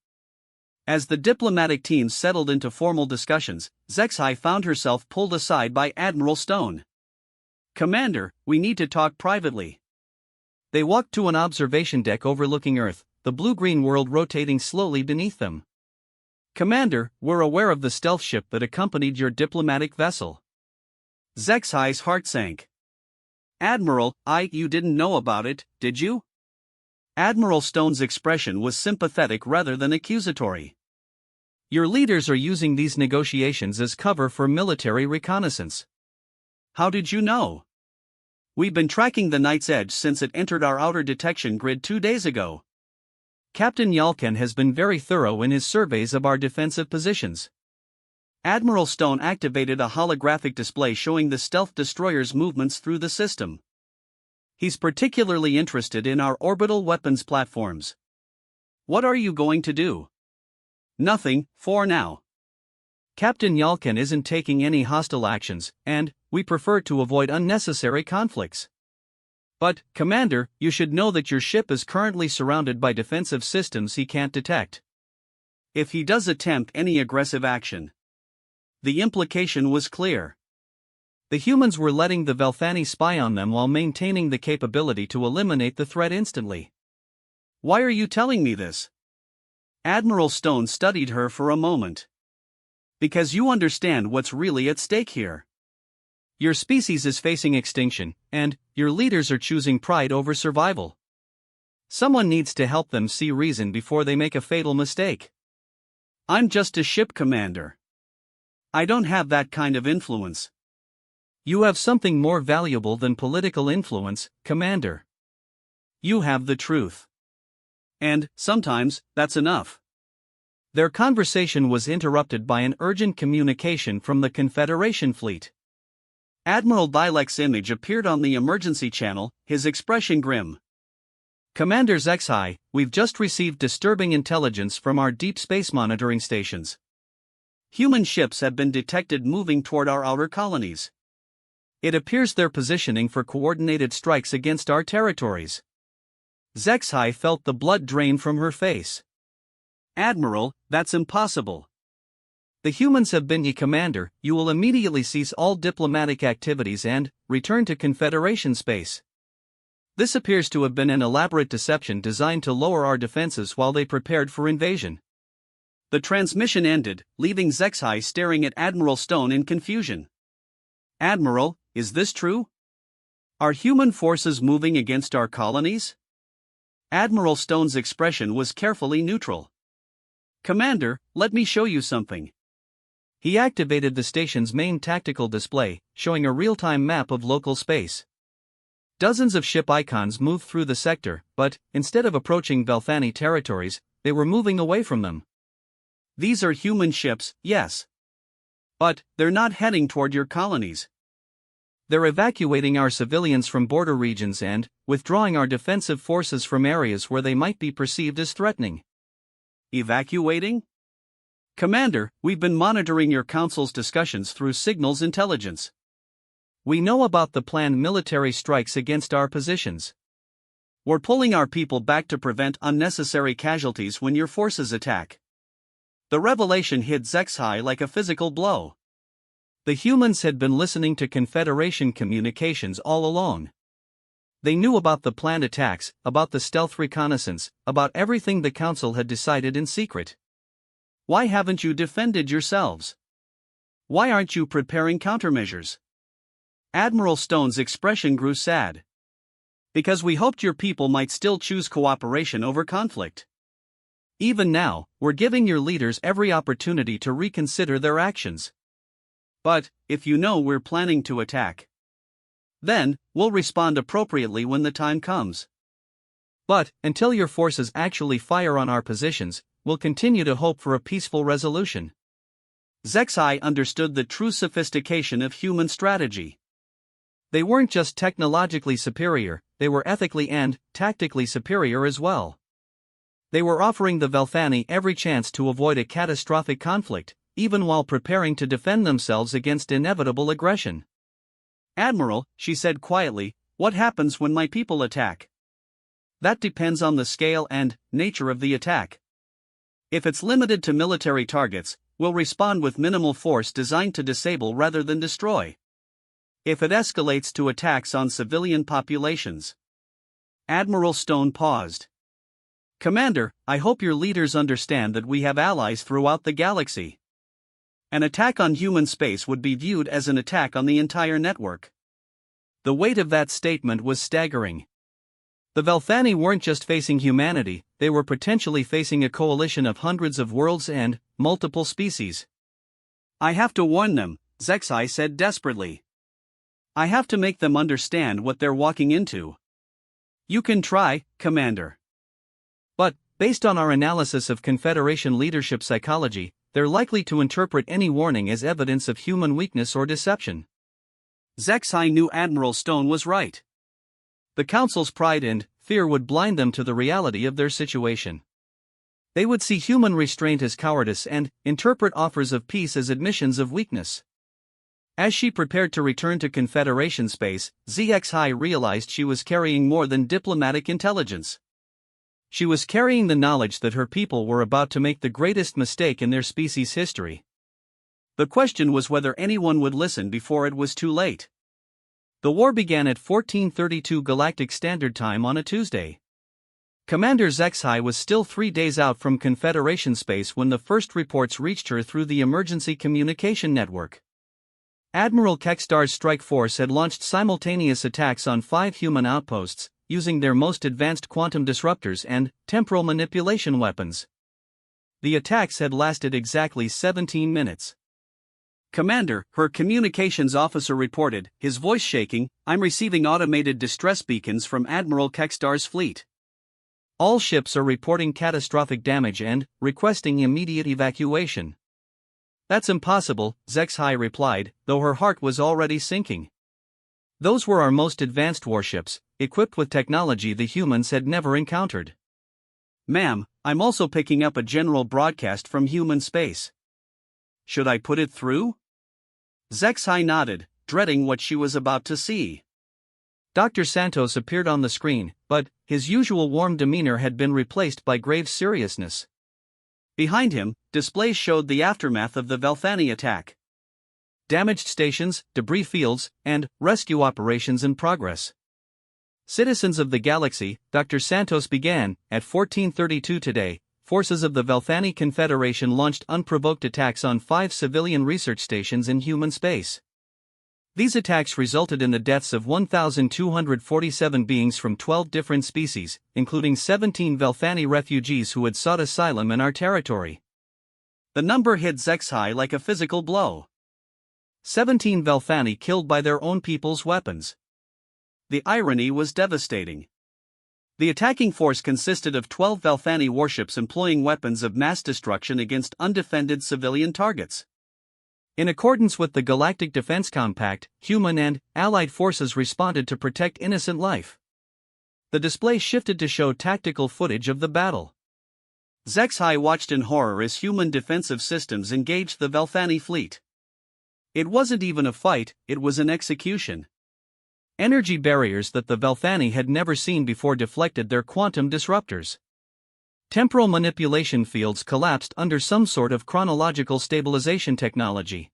As the diplomatic team settled into formal discussions, Zexai found herself pulled aside by Admiral Stone. "Commander, we need to talk privately." They walked to an observation deck overlooking Earth, the blue-green world rotating slowly beneath them. "Commander, we're aware of the stealth ship that accompanied your diplomatic vessel." Zexai's heart sank. "Admiral, you didn't know about it, did you?" Admiral Stone's expression was sympathetic rather than accusatory. "Your leaders are using these negotiations as cover for military reconnaissance." "How did you know?" "We've been tracking the Night's Edge since it entered our outer detection grid 2 days ago. Captain Yalken has been very thorough in his surveys of our defensive positions." Admiral Stone activated a holographic display showing the stealth destroyer's movements through the system. "He's particularly interested in our orbital weapons platforms." "What are you going to do?" "Nothing, for now. Captain Yalken isn't taking any hostile actions, and we prefer to avoid unnecessary conflicts." "But, Commander, you should know that your ship is currently surrounded by defensive systems he can't detect. If he does attempt any aggressive action." The implication was clear. The humans were letting the Velthani spy on them while maintaining the capability to eliminate the threat instantly. "Why are you telling me this?" Admiral Stone studied her for a moment. "Because you understand what's really at stake here. Your species is facing extinction, and your leaders are choosing pride over survival. Someone needs to help them see reason before they make a fatal mistake." "I'm just a ship commander. I don't have that kind of influence." "You have something more valuable than political influence, Commander. You have the truth. And, sometimes, that's enough." Their conversation was interrupted by an urgent communication from the Confederation fleet. Admiral Dilek's image appeared on the emergency channel, his expression grim. Commander HFY, we've just received disturbing intelligence from our deep space monitoring stations. Human ships have been detected moving toward our outer colonies. It appears they're positioning for coordinated strikes against our territories. HFY felt the blood drain from her face. Admiral, that's impossible. The humans have been Commander, you will immediately cease all diplomatic activities and return to Confederation space. This appears to have been an elaborate deception designed to lower our defenses while they prepared for invasion. The transmission ended, leaving HFY staring at Admiral Stone in confusion. Admiral, is this true? Are human forces moving against our colonies? Admiral Stone's expression was carefully neutral. Commander, let me show you something. He activated the station's main tactical display, showing a real-time map of local space. Dozens of ship icons moved through the sector, but, instead of approaching Velthani territories, they were moving away from them. These are human ships, yes. But, they're not heading toward your colonies. They're evacuating our civilians from border regions and withdrawing our defensive forces from areas where they might be perceived as threatening. Evacuating? Commander, we've been monitoring your council's discussions through signals intelligence. We know about the planned military strikes against our positions. We're pulling our people back to prevent unnecessary casualties when your forces attack. The revelation hit HFY like a physical blow. The humans had been listening to Confederation communications all along. They knew about the planned attacks, about the stealth reconnaissance, about everything the Council had decided in secret. Why haven't you defended yourselves? Why aren't you preparing countermeasures? Admiral Stone's expression grew sad. Because we hoped your people might still choose cooperation over conflict. Even now, we're giving your leaders every opportunity to reconsider their actions. But, if you know we're planning to attack, then, we'll respond appropriately when the time comes. But, until your forces actually fire on our positions, we'll continue to hope for a peaceful resolution. HFY understood the true sophistication of human strategy. They weren't just technologically superior, they were ethically and tactically superior as well. They were offering the Velthani every chance to avoid a catastrophic conflict, even while preparing to defend themselves against inevitable aggression. Admiral, she said quietly, what happens when my people attack? That depends on the scale and nature of the attack. If it's limited to military targets, we'll respond with minimal force designed to disable rather than destroy. If it escalates to attacks on civilian populations. Admiral Stone paused. Commander, I hope your leaders understand that we have allies throughout the galaxy. An attack on human space would be viewed as an attack on the entire network. The weight of that statement was staggering. The Velthani weren't just facing humanity, they were potentially facing a coalition of hundreds of worlds and multiple species. I have to warn them, HFY said desperately. I have to make them understand what they're walking into. You can try, Commander. But, based on our analysis of Confederation leadership psychology, they're likely to interpret any warning as evidence of human weakness or deception. HFY knew Admiral Stone was right. The Council's pride and fear would blind them to the reality of their situation. They would see human restraint as cowardice and interpret offers of peace as admissions of weakness. As she prepared to return to Confederation space, HFY realized she was carrying more than diplomatic intelligence. She was carrying the knowledge that her people were about to make the greatest mistake in their species' history. The question was whether anyone would listen before it was too late. The war began at 1432 Galactic Standard Time on a Tuesday. Commander HFY was still 3 days out from Confederation space when the first reports reached her through the emergency communication network. Admiral Kekstar's strike force had launched simultaneous attacks on 5 human outposts, using their most advanced quantum disruptors and temporal manipulation weapons. The attacks had lasted exactly 17 minutes. Commander, her communications officer reported, his voice shaking, I'm receiving automated distress beacons from Admiral Kekstar's fleet. All ships are reporting catastrophic damage and requesting immediate evacuation. That's impossible, HFY replied, though her heart was already sinking. Those were our most advanced warships, equipped with technology the humans had never encountered. Ma'am, I'm also picking up a general broadcast from human space. Should I put it through? HFY nodded, dreading what she was about to see. Dr. Santos appeared on the screen, but his usual warm demeanor had been replaced by grave seriousness. Behind him, displays showed the aftermath of the Velthani attack. Damaged stations, debris fields, and rescue operations in progress. Citizens of the galaxy, Dr. Santos began, at 1432 today, forces of the Velthani Confederation launched unprovoked attacks on 5 civilian research stations in human space. These attacks resulted in the deaths of 1,247 beings from 12 different species, including 17 Velthani refugees who had sought asylum in our territory. The number hit HFY like a physical blow. 17 Velthani killed by their own people's weapons. The irony was devastating. The attacking force consisted of 12 Velthani warships employing weapons of mass destruction against undefended civilian targets. In accordance with the Galactic Defense Compact, human and allied forces responded to protect innocent life. The display shifted to show tactical footage of the battle. HFY watched in horror as human defensive systems engaged the Velthani fleet. It wasn't even a fight, it was an execution. Energy barriers that the Velthani had never seen before deflected their quantum disruptors. Temporal manipulation fields collapsed under some sort of chronological stabilization technology.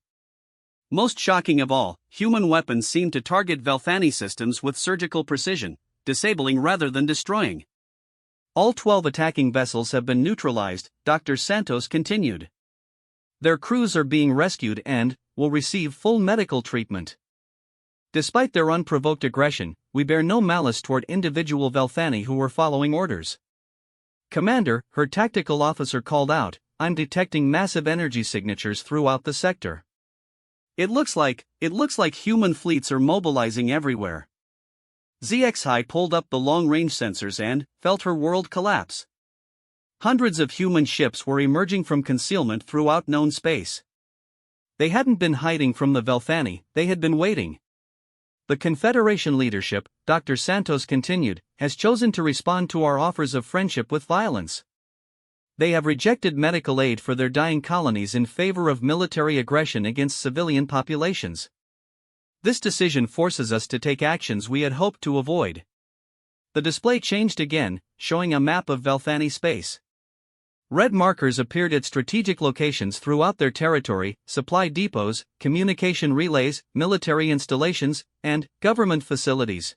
Most shocking of all, human weapons seemed to target Velthani systems with surgical precision, disabling rather than destroying. All 12 attacking vessels have been neutralized, Dr. Santos continued. Their crews are being rescued and will receive full medical treatment. Despite their unprovoked aggression, we bear no malice toward individual Velthani who were following orders. Commander, her tactical officer called out, I'm detecting massive energy signatures throughout the sector. It looks like human fleets are mobilizing everywhere. HFY pulled up the long-range sensors and felt her world collapse. Hundreds of human ships were emerging from concealment throughout known space. They hadn't been hiding from the Velthani, they had been waiting. The Confederation leadership, Dr. Santos continued, has chosen to respond to our offers of friendship with violence. They have rejected medical aid for their dying colonies in favor of military aggression against civilian populations. This decision forces us to take actions we had hoped to avoid. The display changed again, showing a map of Velthani space. Red markers appeared at strategic locations throughout their territory, supply depots, communication relays, military installations, and government facilities.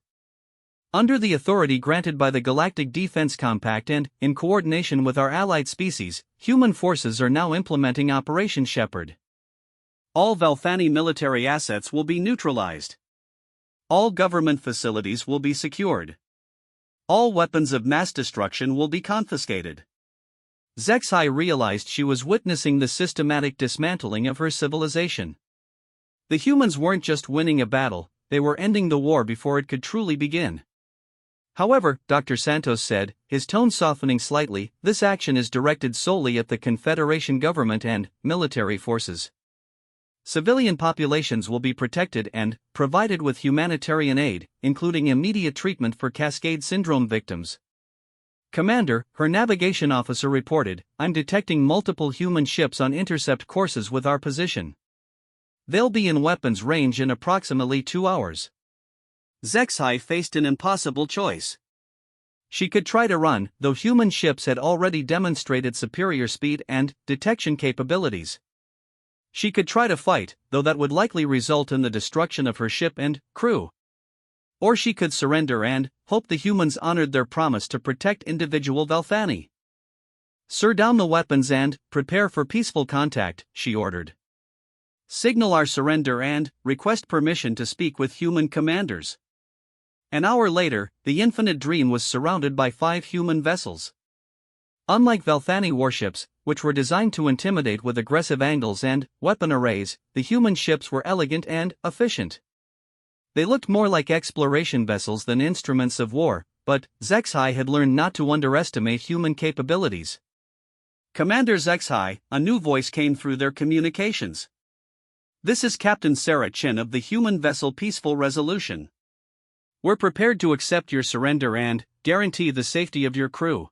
Under the authority granted by the Galactic Defense Compact and, in coordination with our allied species, human forces are now implementing Operation Shepherd. All Velthani military assets will be neutralized. All government facilities will be secured. All weapons of mass destruction will be confiscated. HFY realized she was witnessing the systematic dismantling of her civilization. The humans weren't just winning a battle, they were ending the war before it could truly begin. However, Dr. Santos said, his tone softening slightly, this action is directed solely at the Confederation government and military forces. Civilian populations will be protected and provided with humanitarian aid, including immediate treatment for Cascade Syndrome victims. Commander, her navigation officer reported, I'm detecting multiple human ships on intercept courses with our position. They'll be in weapons range in approximately 2 hours. HFY faced an impossible choice. She could try to run, though human ships had already demonstrated superior speed and detection capabilities. She could try to fight, though that would likely result in the destruction of her ship and crew. Or she could surrender and hope the humans honored their promise to protect individual Velthani. Sir, down the weapons and prepare for peaceful contact, she ordered. Signal our surrender and request permission to speak with human commanders. An hour later, the Infinite Dream was surrounded by 5 human vessels. Unlike Velthani warships, which were designed to intimidate with aggressive angles and weapon arrays, the human ships were elegant and efficient. They looked more like exploration vessels than instruments of war, but HFY had learned not to underestimate human capabilities. Commander HFY, a new voice came through their communications. This is Captain Sarah Chin of the human vessel Peaceful Resolution. We're prepared to accept your surrender and guarantee the safety of your crew.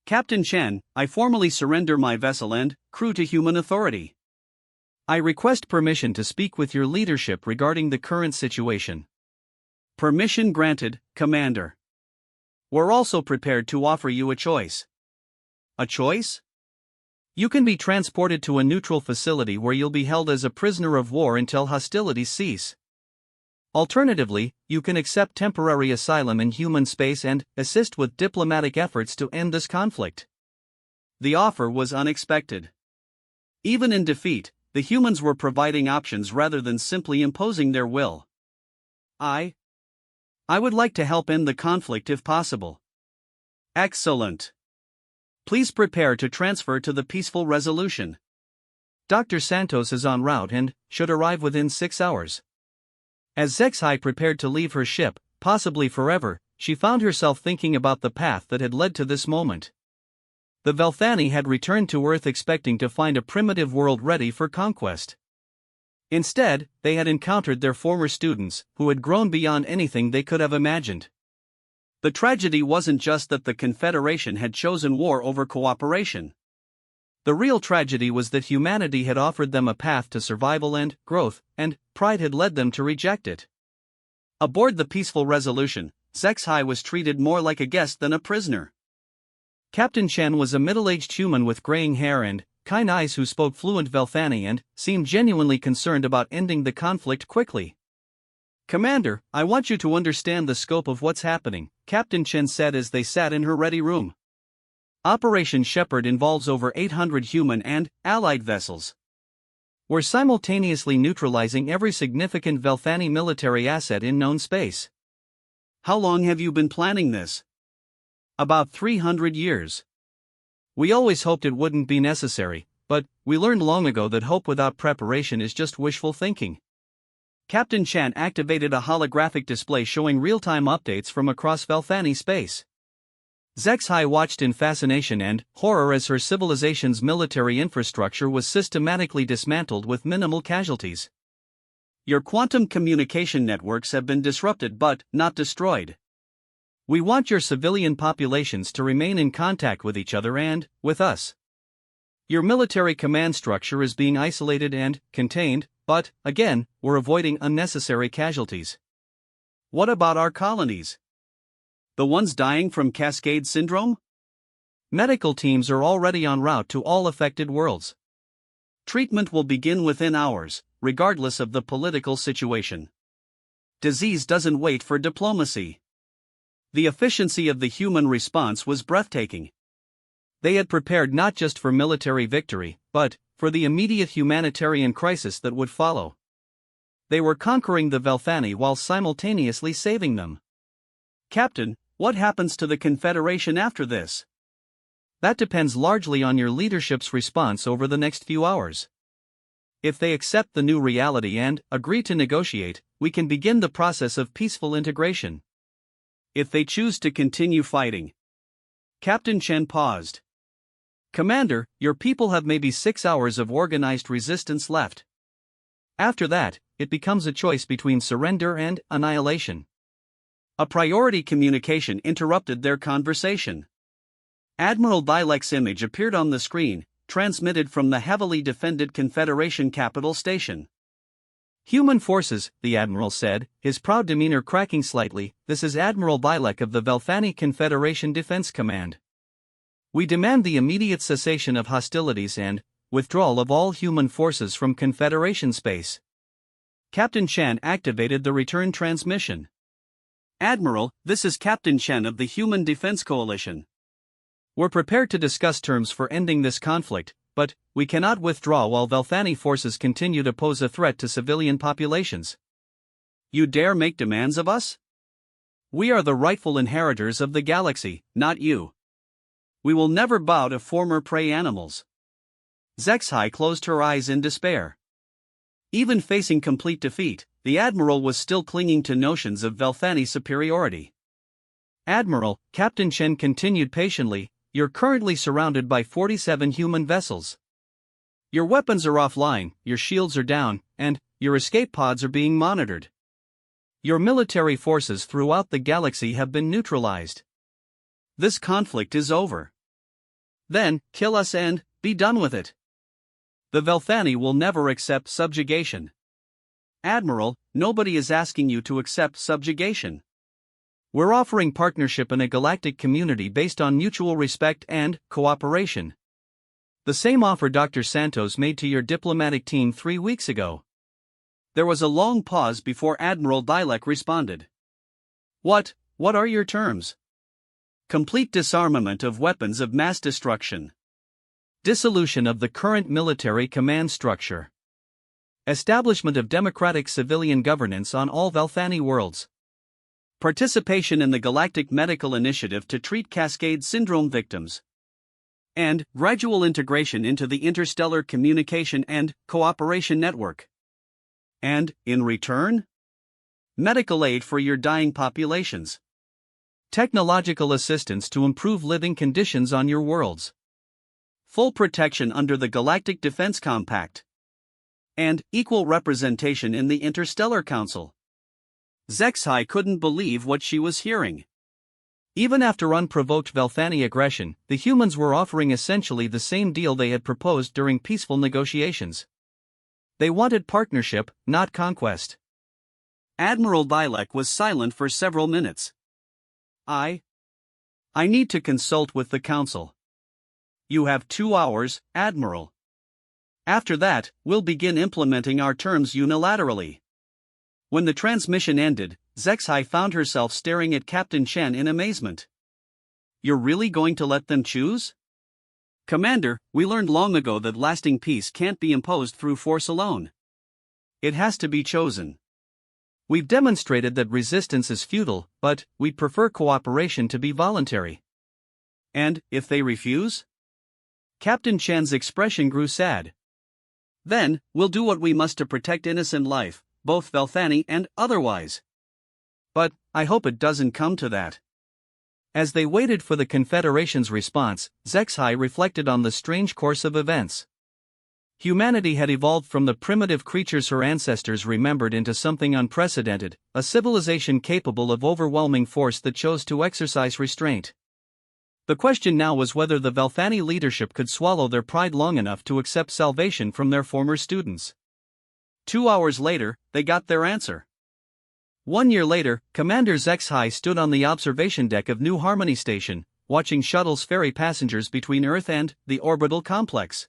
Captain Chen, I formally surrender my vessel and crew to human authority. I request permission to speak with your leadership regarding the current situation. Permission granted, Commander. We're also prepared to offer you a choice. A choice? You can be transported to a neutral facility where you'll be held as a prisoner of war until hostilities cease. Alternatively, you can accept temporary asylum in human space and assist with diplomatic efforts to end this conflict. The offer was unexpected. Even in defeat, the humans were providing options rather than simply imposing their will. I would like to help end the conflict if possible. Excellent. Please prepare to transfer to the peaceful resolution. Dr. Santos is en route and should arrive within 6 hours. As Zexai prepared to leave her ship, possibly forever, she found herself thinking about the path that had led to this moment. The Velthani had returned to Earth expecting to find a primitive world ready for conquest. Instead, they had encountered their former students, who had grown beyond anything they could have imagined. The tragedy wasn't just that the Confederation had chosen war over cooperation. The real tragedy was that humanity had offered them a path to survival and growth, and pride had led them to reject it. Aboard the peaceful resolution, Zexai was treated more like a guest than a prisoner. Captain Chen was a middle-aged human with graying hair and kind eyes who spoke fluent Velthani and seemed genuinely concerned about ending the conflict quickly. Commander, I want you to understand the scope of what's happening, Captain Chen said as they sat in her ready room. Operation Shepherd involves over 800 human and allied vessels. We're simultaneously neutralizing every significant Velthani military asset in known space. How long have you been planning this? About 300 years. We always hoped it wouldn't be necessary, but we learned long ago that hope without preparation is just wishful thinking. Captain Chen activated a holographic display showing real-time updates from across Velthani space. Zexai watched in fascination and horror as her civilization's military infrastructure was systematically dismantled with minimal casualties. Your quantum communication networks have been disrupted but not destroyed. We want your civilian populations to remain in contact with each other and with us. Your military command structure is being isolated and contained, but, again, we're avoiding unnecessary casualties. What about our colonies? The ones dying from Cascade Syndrome? Medical teams are already en route to all affected worlds. Treatment will begin within hours, regardless of the political situation. Disease doesn't wait for diplomacy. The efficiency of the human response was breathtaking. They had prepared not just for military victory, but for the immediate humanitarian crisis that would follow. They were conquering the Velthani while simultaneously saving them. Captain, what happens to the Confederation after this? That depends largely on your leadership's response over the next few hours. If they accept the new reality and agree to negotiate, we can begin the process of peaceful integration. If they choose to continue fighting. Captain Chen paused. Commander, your people have maybe 6 hours of organized resistance left. After that, it becomes a choice between surrender and annihilation. A priority communication interrupted their conversation. Admiral Dilek's image appeared on the screen, transmitted from the heavily defended Confederation capital station. Human forces, the Admiral said, his proud demeanor cracking slightly. This is Admiral Dilek of the Velthani Confederation Defense Command. We demand the immediate cessation of hostilities and withdrawal of all human forces from Confederation space. Captain Chen activated the return transmission. Admiral, this is Captain Chen of the Human Defense Coalition. We're prepared to discuss terms for ending this conflict, but we cannot withdraw while Velthani forces continue to pose a threat to civilian populations. You dare make demands of us? We are the rightful inheritors of the galaxy, not you. We will never bow to former prey animals. Zexai closed her eyes in despair. Even facing complete defeat, the Admiral was still clinging to notions of Velthani superiority. Admiral, Captain Chen continued patiently, you're currently surrounded by 47 human vessels. Your weapons are offline, your shields are down, and your escape pods are being monitored. Your military forces throughout the galaxy have been neutralized. This conflict is over. Then, kill us and be done with it. The Velthani will never accept subjugation. Admiral, nobody is asking you to accept subjugation. We're offering partnership in a galactic community based on mutual respect and cooperation. The same offer Dr. Santos made to your diplomatic team 3 weeks ago. There was a long pause before Admiral Dilek responded. What are your terms? Complete disarmament of weapons of mass destruction. Dissolution of the current military command structure. Establishment of democratic civilian governance on all Velthani worlds. Participation in the Galactic Medical Initiative to treat Cascade Syndrome victims. And gradual integration into the Interstellar Communication and Cooperation Network. And, in return, medical aid for your dying populations. Technological assistance to improve living conditions on your worlds. Full protection under the Galactic Defense Compact. And equal representation in the Interstellar Council. Zexhai couldn't believe what she was hearing. Even after unprovoked Velthani aggression, the humans were offering essentially the same deal they had proposed during peaceful negotiations. They wanted partnership, not conquest. Admiral Dilek was silent for several minutes. I need to consult with the Council. You have 2 hours, Admiral. After that, we'll begin implementing our terms unilaterally. When the transmission ended, Zexhai found herself staring at Captain Chen in amazement. You're really going to let them choose? Commander, we learned long ago that lasting peace can't be imposed through force alone. It has to be chosen. We've demonstrated that resistance is futile, but we'd prefer cooperation to be voluntary. And, if they refuse? Captain Chen's expression grew sad. Then, we'll do what we must to protect innocent life, both Velthani and otherwise. But, I hope it doesn't come to that. As they waited for the Confederation's response, Zexhai reflected on the strange course of events. Humanity had evolved from the primitive creatures her ancestors remembered into something unprecedented, a civilization capable of overwhelming force that chose to exercise restraint. The question now was whether the Velthani leadership could swallow their pride long enough to accept salvation from their former students. 2 hours later, they got their answer. 1 year later, Commander Zexhai stood on the observation deck of New Harmony Station, watching shuttles ferry passengers between Earth and the orbital complex.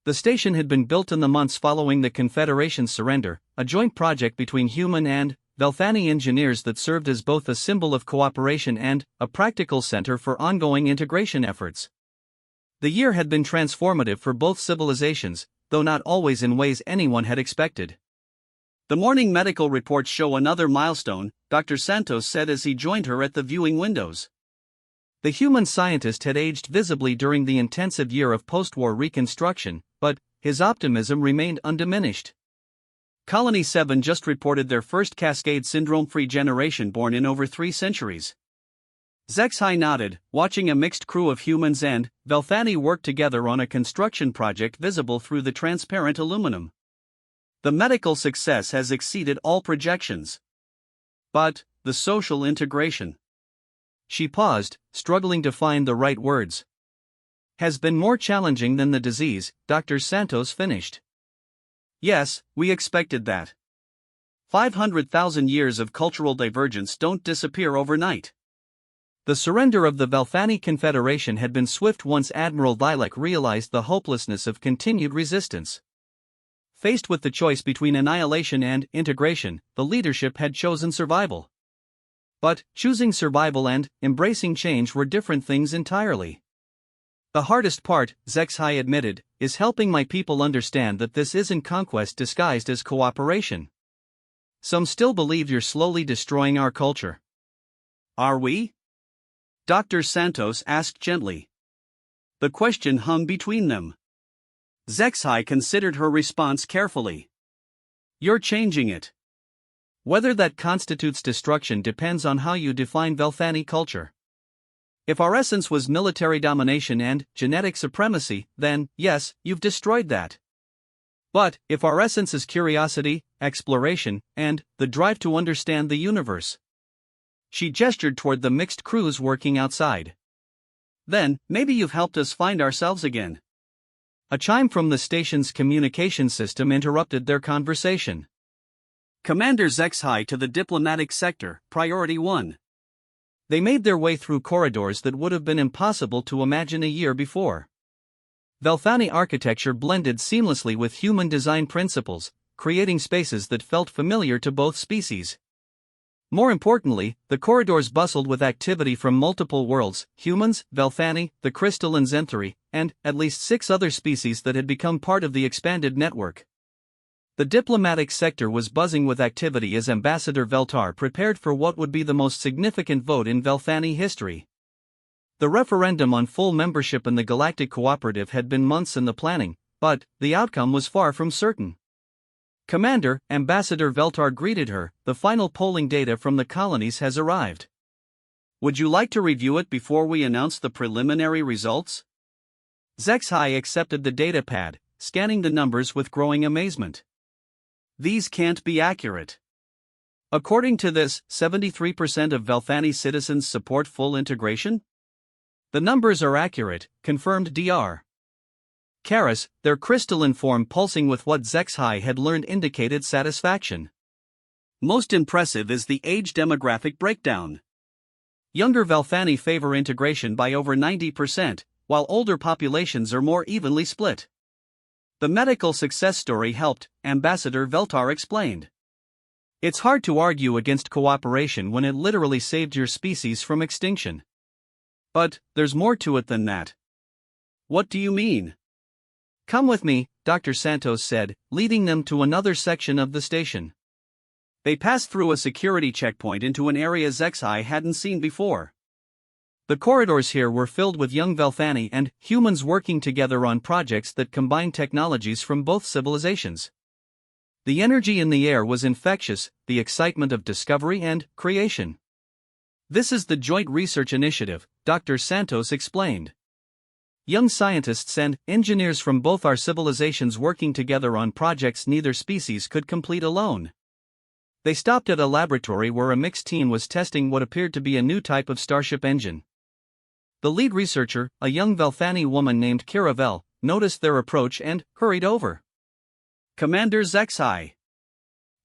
The station had been built in the months following the Confederation's surrender, a joint project between human and Velthani engineers that served as both a symbol of cooperation and a practical center for ongoing integration efforts. The year had been transformative for both civilizations, though not always in ways anyone had expected. The morning medical reports show another milestone, Dr. Santos said as he joined her at the viewing windows. The human scientist had aged visibly during the intensive year of post-war reconstruction, but his optimism remained undiminished. Colony 7 just reported their first Cascade Syndrome-free generation born in over 3 centuries. Zexhai nodded, watching a mixed crew of humans and Velthani work together on a construction project visible through the transparent aluminum. The medical success has exceeded all projections. But, the social integration. She paused, struggling to find the right words. Has been more challenging than the disease, Dr. Santos finished. Yes, we expected that. 500,000 years of cultural divergence don't disappear overnight. The surrender of the Velthani Confederation had been swift once Admiral Dilek realized the hopelessness of continued resistance. Faced with the choice between annihilation and integration, the leadership had chosen survival. But, choosing survival and embracing change were different things entirely. The hardest part, Zexhai admitted, is helping my people understand that this isn't conquest disguised as cooperation. Some still believe you're slowly destroying our culture. Are we? Dr. Santos asked gently. The question hung between them. Zexhai considered her response carefully. You're changing it. Whether that constitutes destruction depends on how you define Velthani culture. If our essence was military domination and genetic supremacy, then, yes, you've destroyed that. But, if our essence is curiosity, exploration, and the drive to understand the universe. She gestured toward the mixed crews working outside. Then, maybe you've helped us find ourselves again. A chime from the station's communication system interrupted their conversation. Commander Zexhai to the diplomatic sector, Priority 1. They made their way through corridors that would have been impossible to imagine a year before. Velthani architecture blended seamlessly with human design principles, creating spaces that felt familiar to both species. More importantly, the corridors bustled with activity from multiple worlds: humans, Velthani, the crystalline Zenthari, and at least 6 other species that had become part of the expanded network. The diplomatic sector was buzzing with activity as Ambassador Veltar prepared for what would be the most significant vote in Velthani history. The referendum on full membership in the Galactic Cooperative had been months in the planning, but the outcome was far from certain. Commander, Ambassador Veltar greeted her. The final polling data from the colonies has arrived. Would you like to review it before we announce the preliminary results? Zexhai accepted the data pad, scanning the numbers with growing amazement. These can't be accurate. According to this, 73% of Velthani citizens support full integration? The numbers are accurate, confirmed Dr. Karas, their crystalline form pulsing with what Zexhai had learned indicated satisfaction. Most impressive is the age demographic breakdown. Younger Velthani favor integration by over 90%, while older populations are more evenly split. The medical success story helped, Ambassador Veltar explained. It's hard to argue against cooperation when it literally saved your species from extinction. But there's more to it than that. What do you mean? Come with me, Dr. Santos said, leading them to another section of the station. They passed through a security checkpoint into an area Zexhai hadn't seen before. The corridors here were filled with young Velthani and humans working together on projects that combined technologies from both civilizations. The energy in the air was infectious, the excitement of discovery and creation. This is the Joint Research Initiative, Dr. Santos explained. Young scientists and engineers from both our civilizations working together on projects neither species could complete alone. They stopped at a laboratory where a mixed team was testing what appeared to be a new type of starship engine. The lead researcher, a young Velthani woman named Kiravel, noticed their approach and hurried over. Commander Zexhai.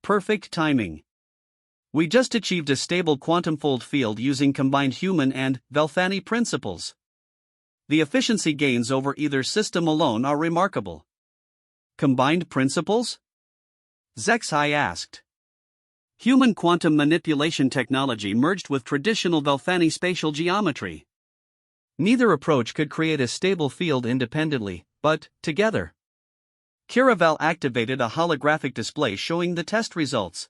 Perfect timing. We just achieved a stable quantum fold field using combined human and Velthani principles. The efficiency gains over either system alone are remarkable. Combined principles? Zexhai asked. Human quantum manipulation technology merged with traditional Velthani spatial geometry. Neither approach could create a stable field independently, but together. Kiravel activated a holographic display showing the test results.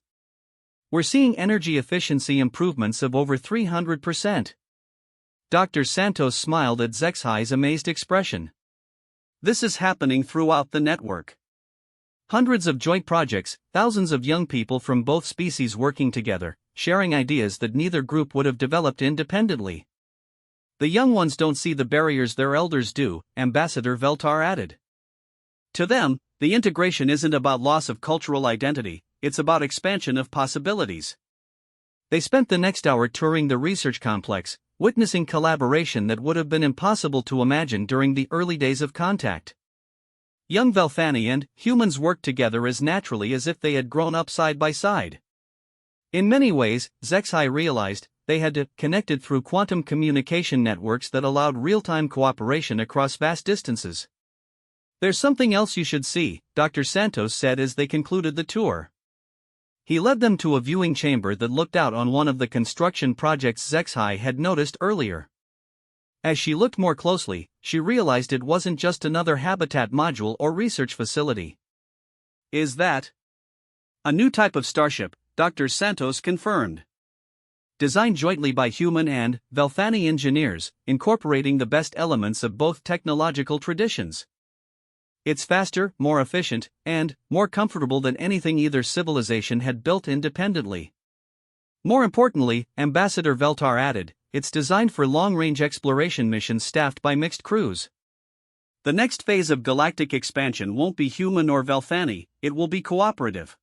We're seeing energy efficiency improvements of over 300%. Dr. Santos smiled at Zexhai's amazed expression. This is happening throughout the network. Hundreds of joint projects, thousands of young people from both species working together, sharing ideas that neither group would have developed independently. The young ones don't see the barriers their elders do, Ambassador Veltar added. To them, the integration isn't about loss of cultural identity, it's about expansion of possibilities. They spent the next hour touring the research complex, witnessing collaboration that would have been impossible to imagine during the early days of contact. Young Velthani and humans worked together as naturally as if they had grown up side by side. In many ways, Zexhai realized, they had connected through quantum communication networks that allowed real-time cooperation across vast distances. There's something else you should see, Dr. Santos said as they concluded the tour. He led them to a viewing chamber that looked out on one of the construction projects Zexhai had noticed earlier. As she looked more closely, she realized it wasn't just another habitat module or research facility. Is that a new type of starship? Dr. Santos confirmed. Designed jointly by human and Velthani engineers, incorporating the best elements of both technological traditions. It's faster, more efficient, and more comfortable than anything either civilization had built independently. More importantly, Ambassador Veltar added, it's designed for long-range exploration missions staffed by mixed crews. The next phase of galactic expansion won't be human or Velthani, it will be cooperative.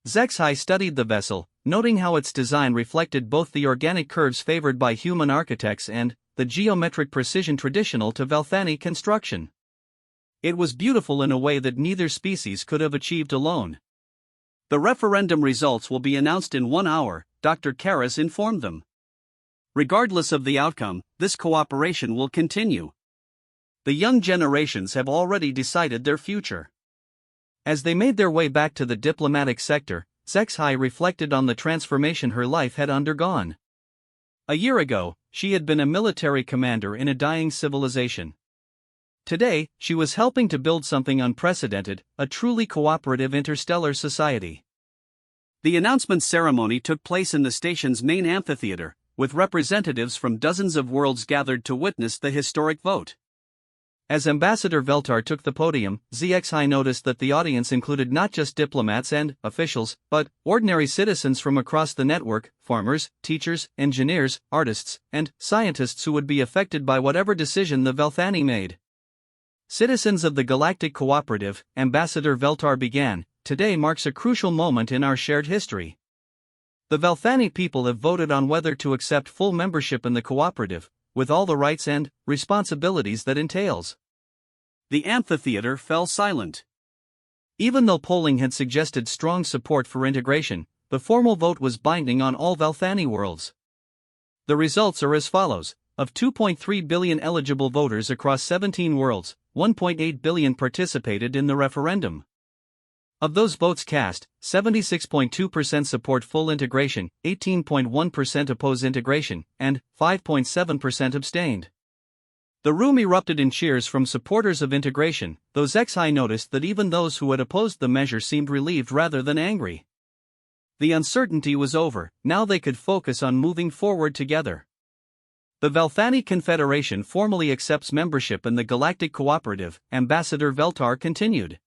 Zexhai studied the vessel, noting how its design reflected both the organic curves favored by human architects and the geometric precision traditional to Velthani construction. It was beautiful in a way that neither species could have achieved alone. The referendum results will be announced in 1 hour, Dr. Karras informed them. Regardless of the outcome, this cooperation will continue. The young generations have already decided their future. As they made their way back to the diplomatic sector, Zexhai reflected on the transformation her life had undergone. A year ago, she had been a military commander in a dying civilization. Today, she was helping to build something unprecedented, a truly cooperative interstellar society. The announcement ceremony took place in the station's main amphitheater, with representatives from dozens of worlds gathered to witness the historic vote. As Ambassador Veltar took the podium, Zexhai noticed that the audience included not just diplomats and officials, but ordinary citizens from across the network, farmers, teachers, engineers, artists, and scientists who would be affected by whatever decision the Velthani made. Citizens of the Galactic Cooperative, Ambassador Veltar began, today marks a crucial moment in our shared history. The Velthani people have voted on whether to accept full membership in the cooperative, with all the rights and responsibilities that entails. The amphitheater fell silent. Even though polling had suggested strong support for integration, the formal vote was binding on all Velthani worlds. The results are as follows. Of 2.3 billion eligible voters across 17 worlds, 1.8 billion participated in the referendum. Of those votes cast, 76.2% support full integration, 18.1% oppose integration, and 5.7% abstained. The room erupted in cheers from supporters of integration, though Zexhai noticed that even those who had opposed the measure seemed relieved rather than angry. The uncertainty was over, now they could focus on moving forward together. The Velthani Confederation formally accepts membership in the Galactic Cooperative, Ambassador Veltar continued.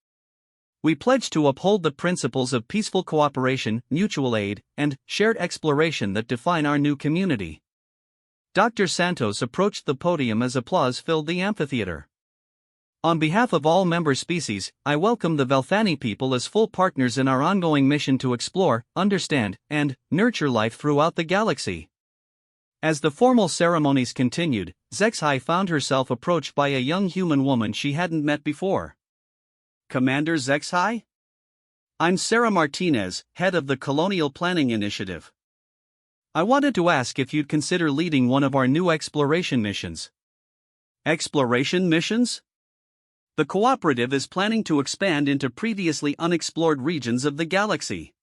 We pledge to uphold the principles of peaceful cooperation, mutual aid, and shared exploration that define our new community. Dr. Santos approached the podium as applause filled the amphitheater. On behalf of all member species, I welcome the Velthani people as full partners in our ongoing mission to explore, understand, and nurture life throughout the galaxy. As the formal ceremonies continued, Zexhai found herself approached by a young human woman she hadn't met before. Commander Zexhai? I'm Sarah Martinez, head of the Colonial Planning Initiative. I wanted to ask if you'd consider leading one of our new exploration missions. Exploration missions? The cooperative is planning to expand into previously unexplored regions of the galaxy.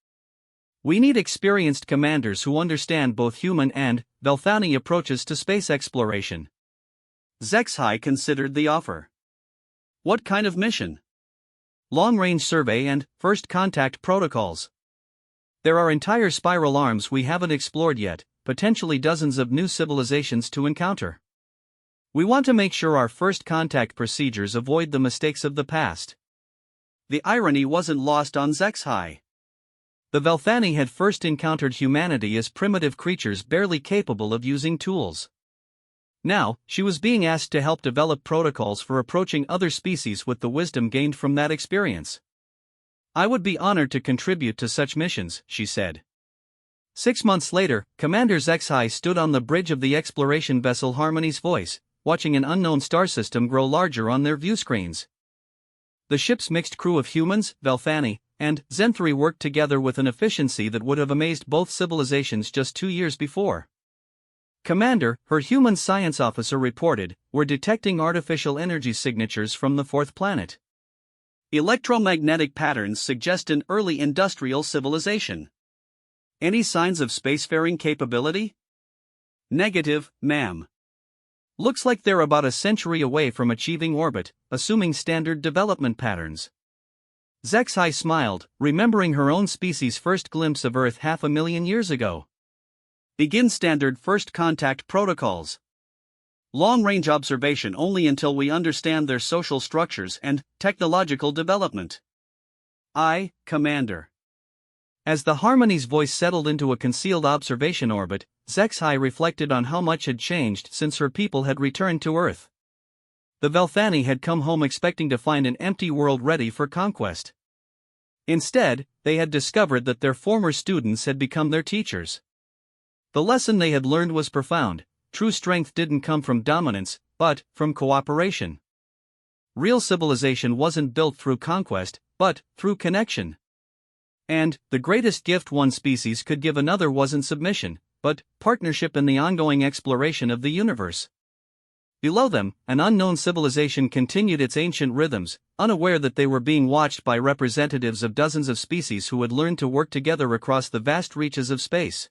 We need experienced commanders who understand both human and Velthani approaches to space exploration. Zexhai considered the offer. What kind of mission? Long-range survey and first contact protocols. There are entire spiral arms we haven't explored yet, potentially dozens of new civilizations to encounter. We want to make sure our first contact procedures avoid the mistakes of the past. The irony wasn't lost on Zexhai. The Velthani had first encountered humanity as primitive creatures barely capable of using tools. Now, she was being asked to help develop protocols for approaching other species with the wisdom gained from that experience. I would be honored to contribute to such missions, she said. 6 months later, Commander Zexhai stood on the bridge of the exploration vessel Harmony's Voice, watching an unknown star system grow larger on their view screens. The ship's mixed crew of humans, Velthani, and Zenthri worked together with an efficiency that would have amazed both civilizations just 2 years before. Commander, her human science officer reported, we're detecting artificial energy signatures from the fourth planet. Electromagnetic patterns suggest an early industrial civilization. Any signs of spacefaring capability? Negative, ma'am. Looks like they're about a century away from achieving orbit, assuming standard development patterns. Zexhai smiled, remembering her own species' first glimpse of Earth 500,000 years ago. Begin standard first contact protocols. Long-range observation only until we understand their social structures and technological development. I, Commander. As the Harmony's Voice settled into a concealed observation orbit, Zexhai reflected on how much had changed since her people had returned to Earth. The Velthani had come home expecting to find an empty world ready for conquest. Instead, they had discovered that their former students had become their teachers. The lesson they had learned was profound: true strength didn't come from dominance, but from cooperation. Real civilization wasn't built through conquest, but through connection. And the greatest gift one species could give another wasn't submission, but partnership in the ongoing exploration of the universe. Below them, an unknown civilization continued its ancient rhythms, unaware that they were being watched by representatives of dozens of species who had learned to work together across the vast reaches of space.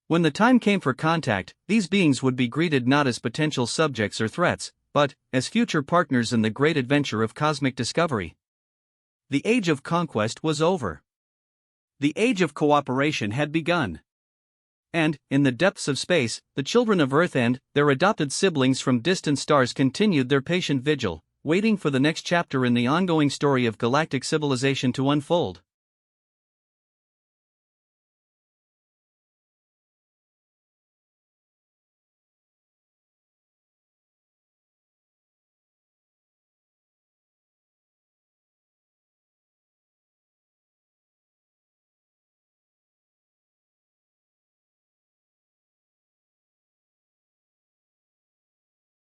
When the time came for contact, these beings would be greeted not as potential subjects or threats, but as future partners in the great adventure of cosmic discovery. The age of conquest was over. The age of cooperation had begun. And, in the depths of space, the children of Earth and their adopted siblings from distant stars continued their patient vigil, waiting for the next chapter in the ongoing story of galactic civilization to unfold.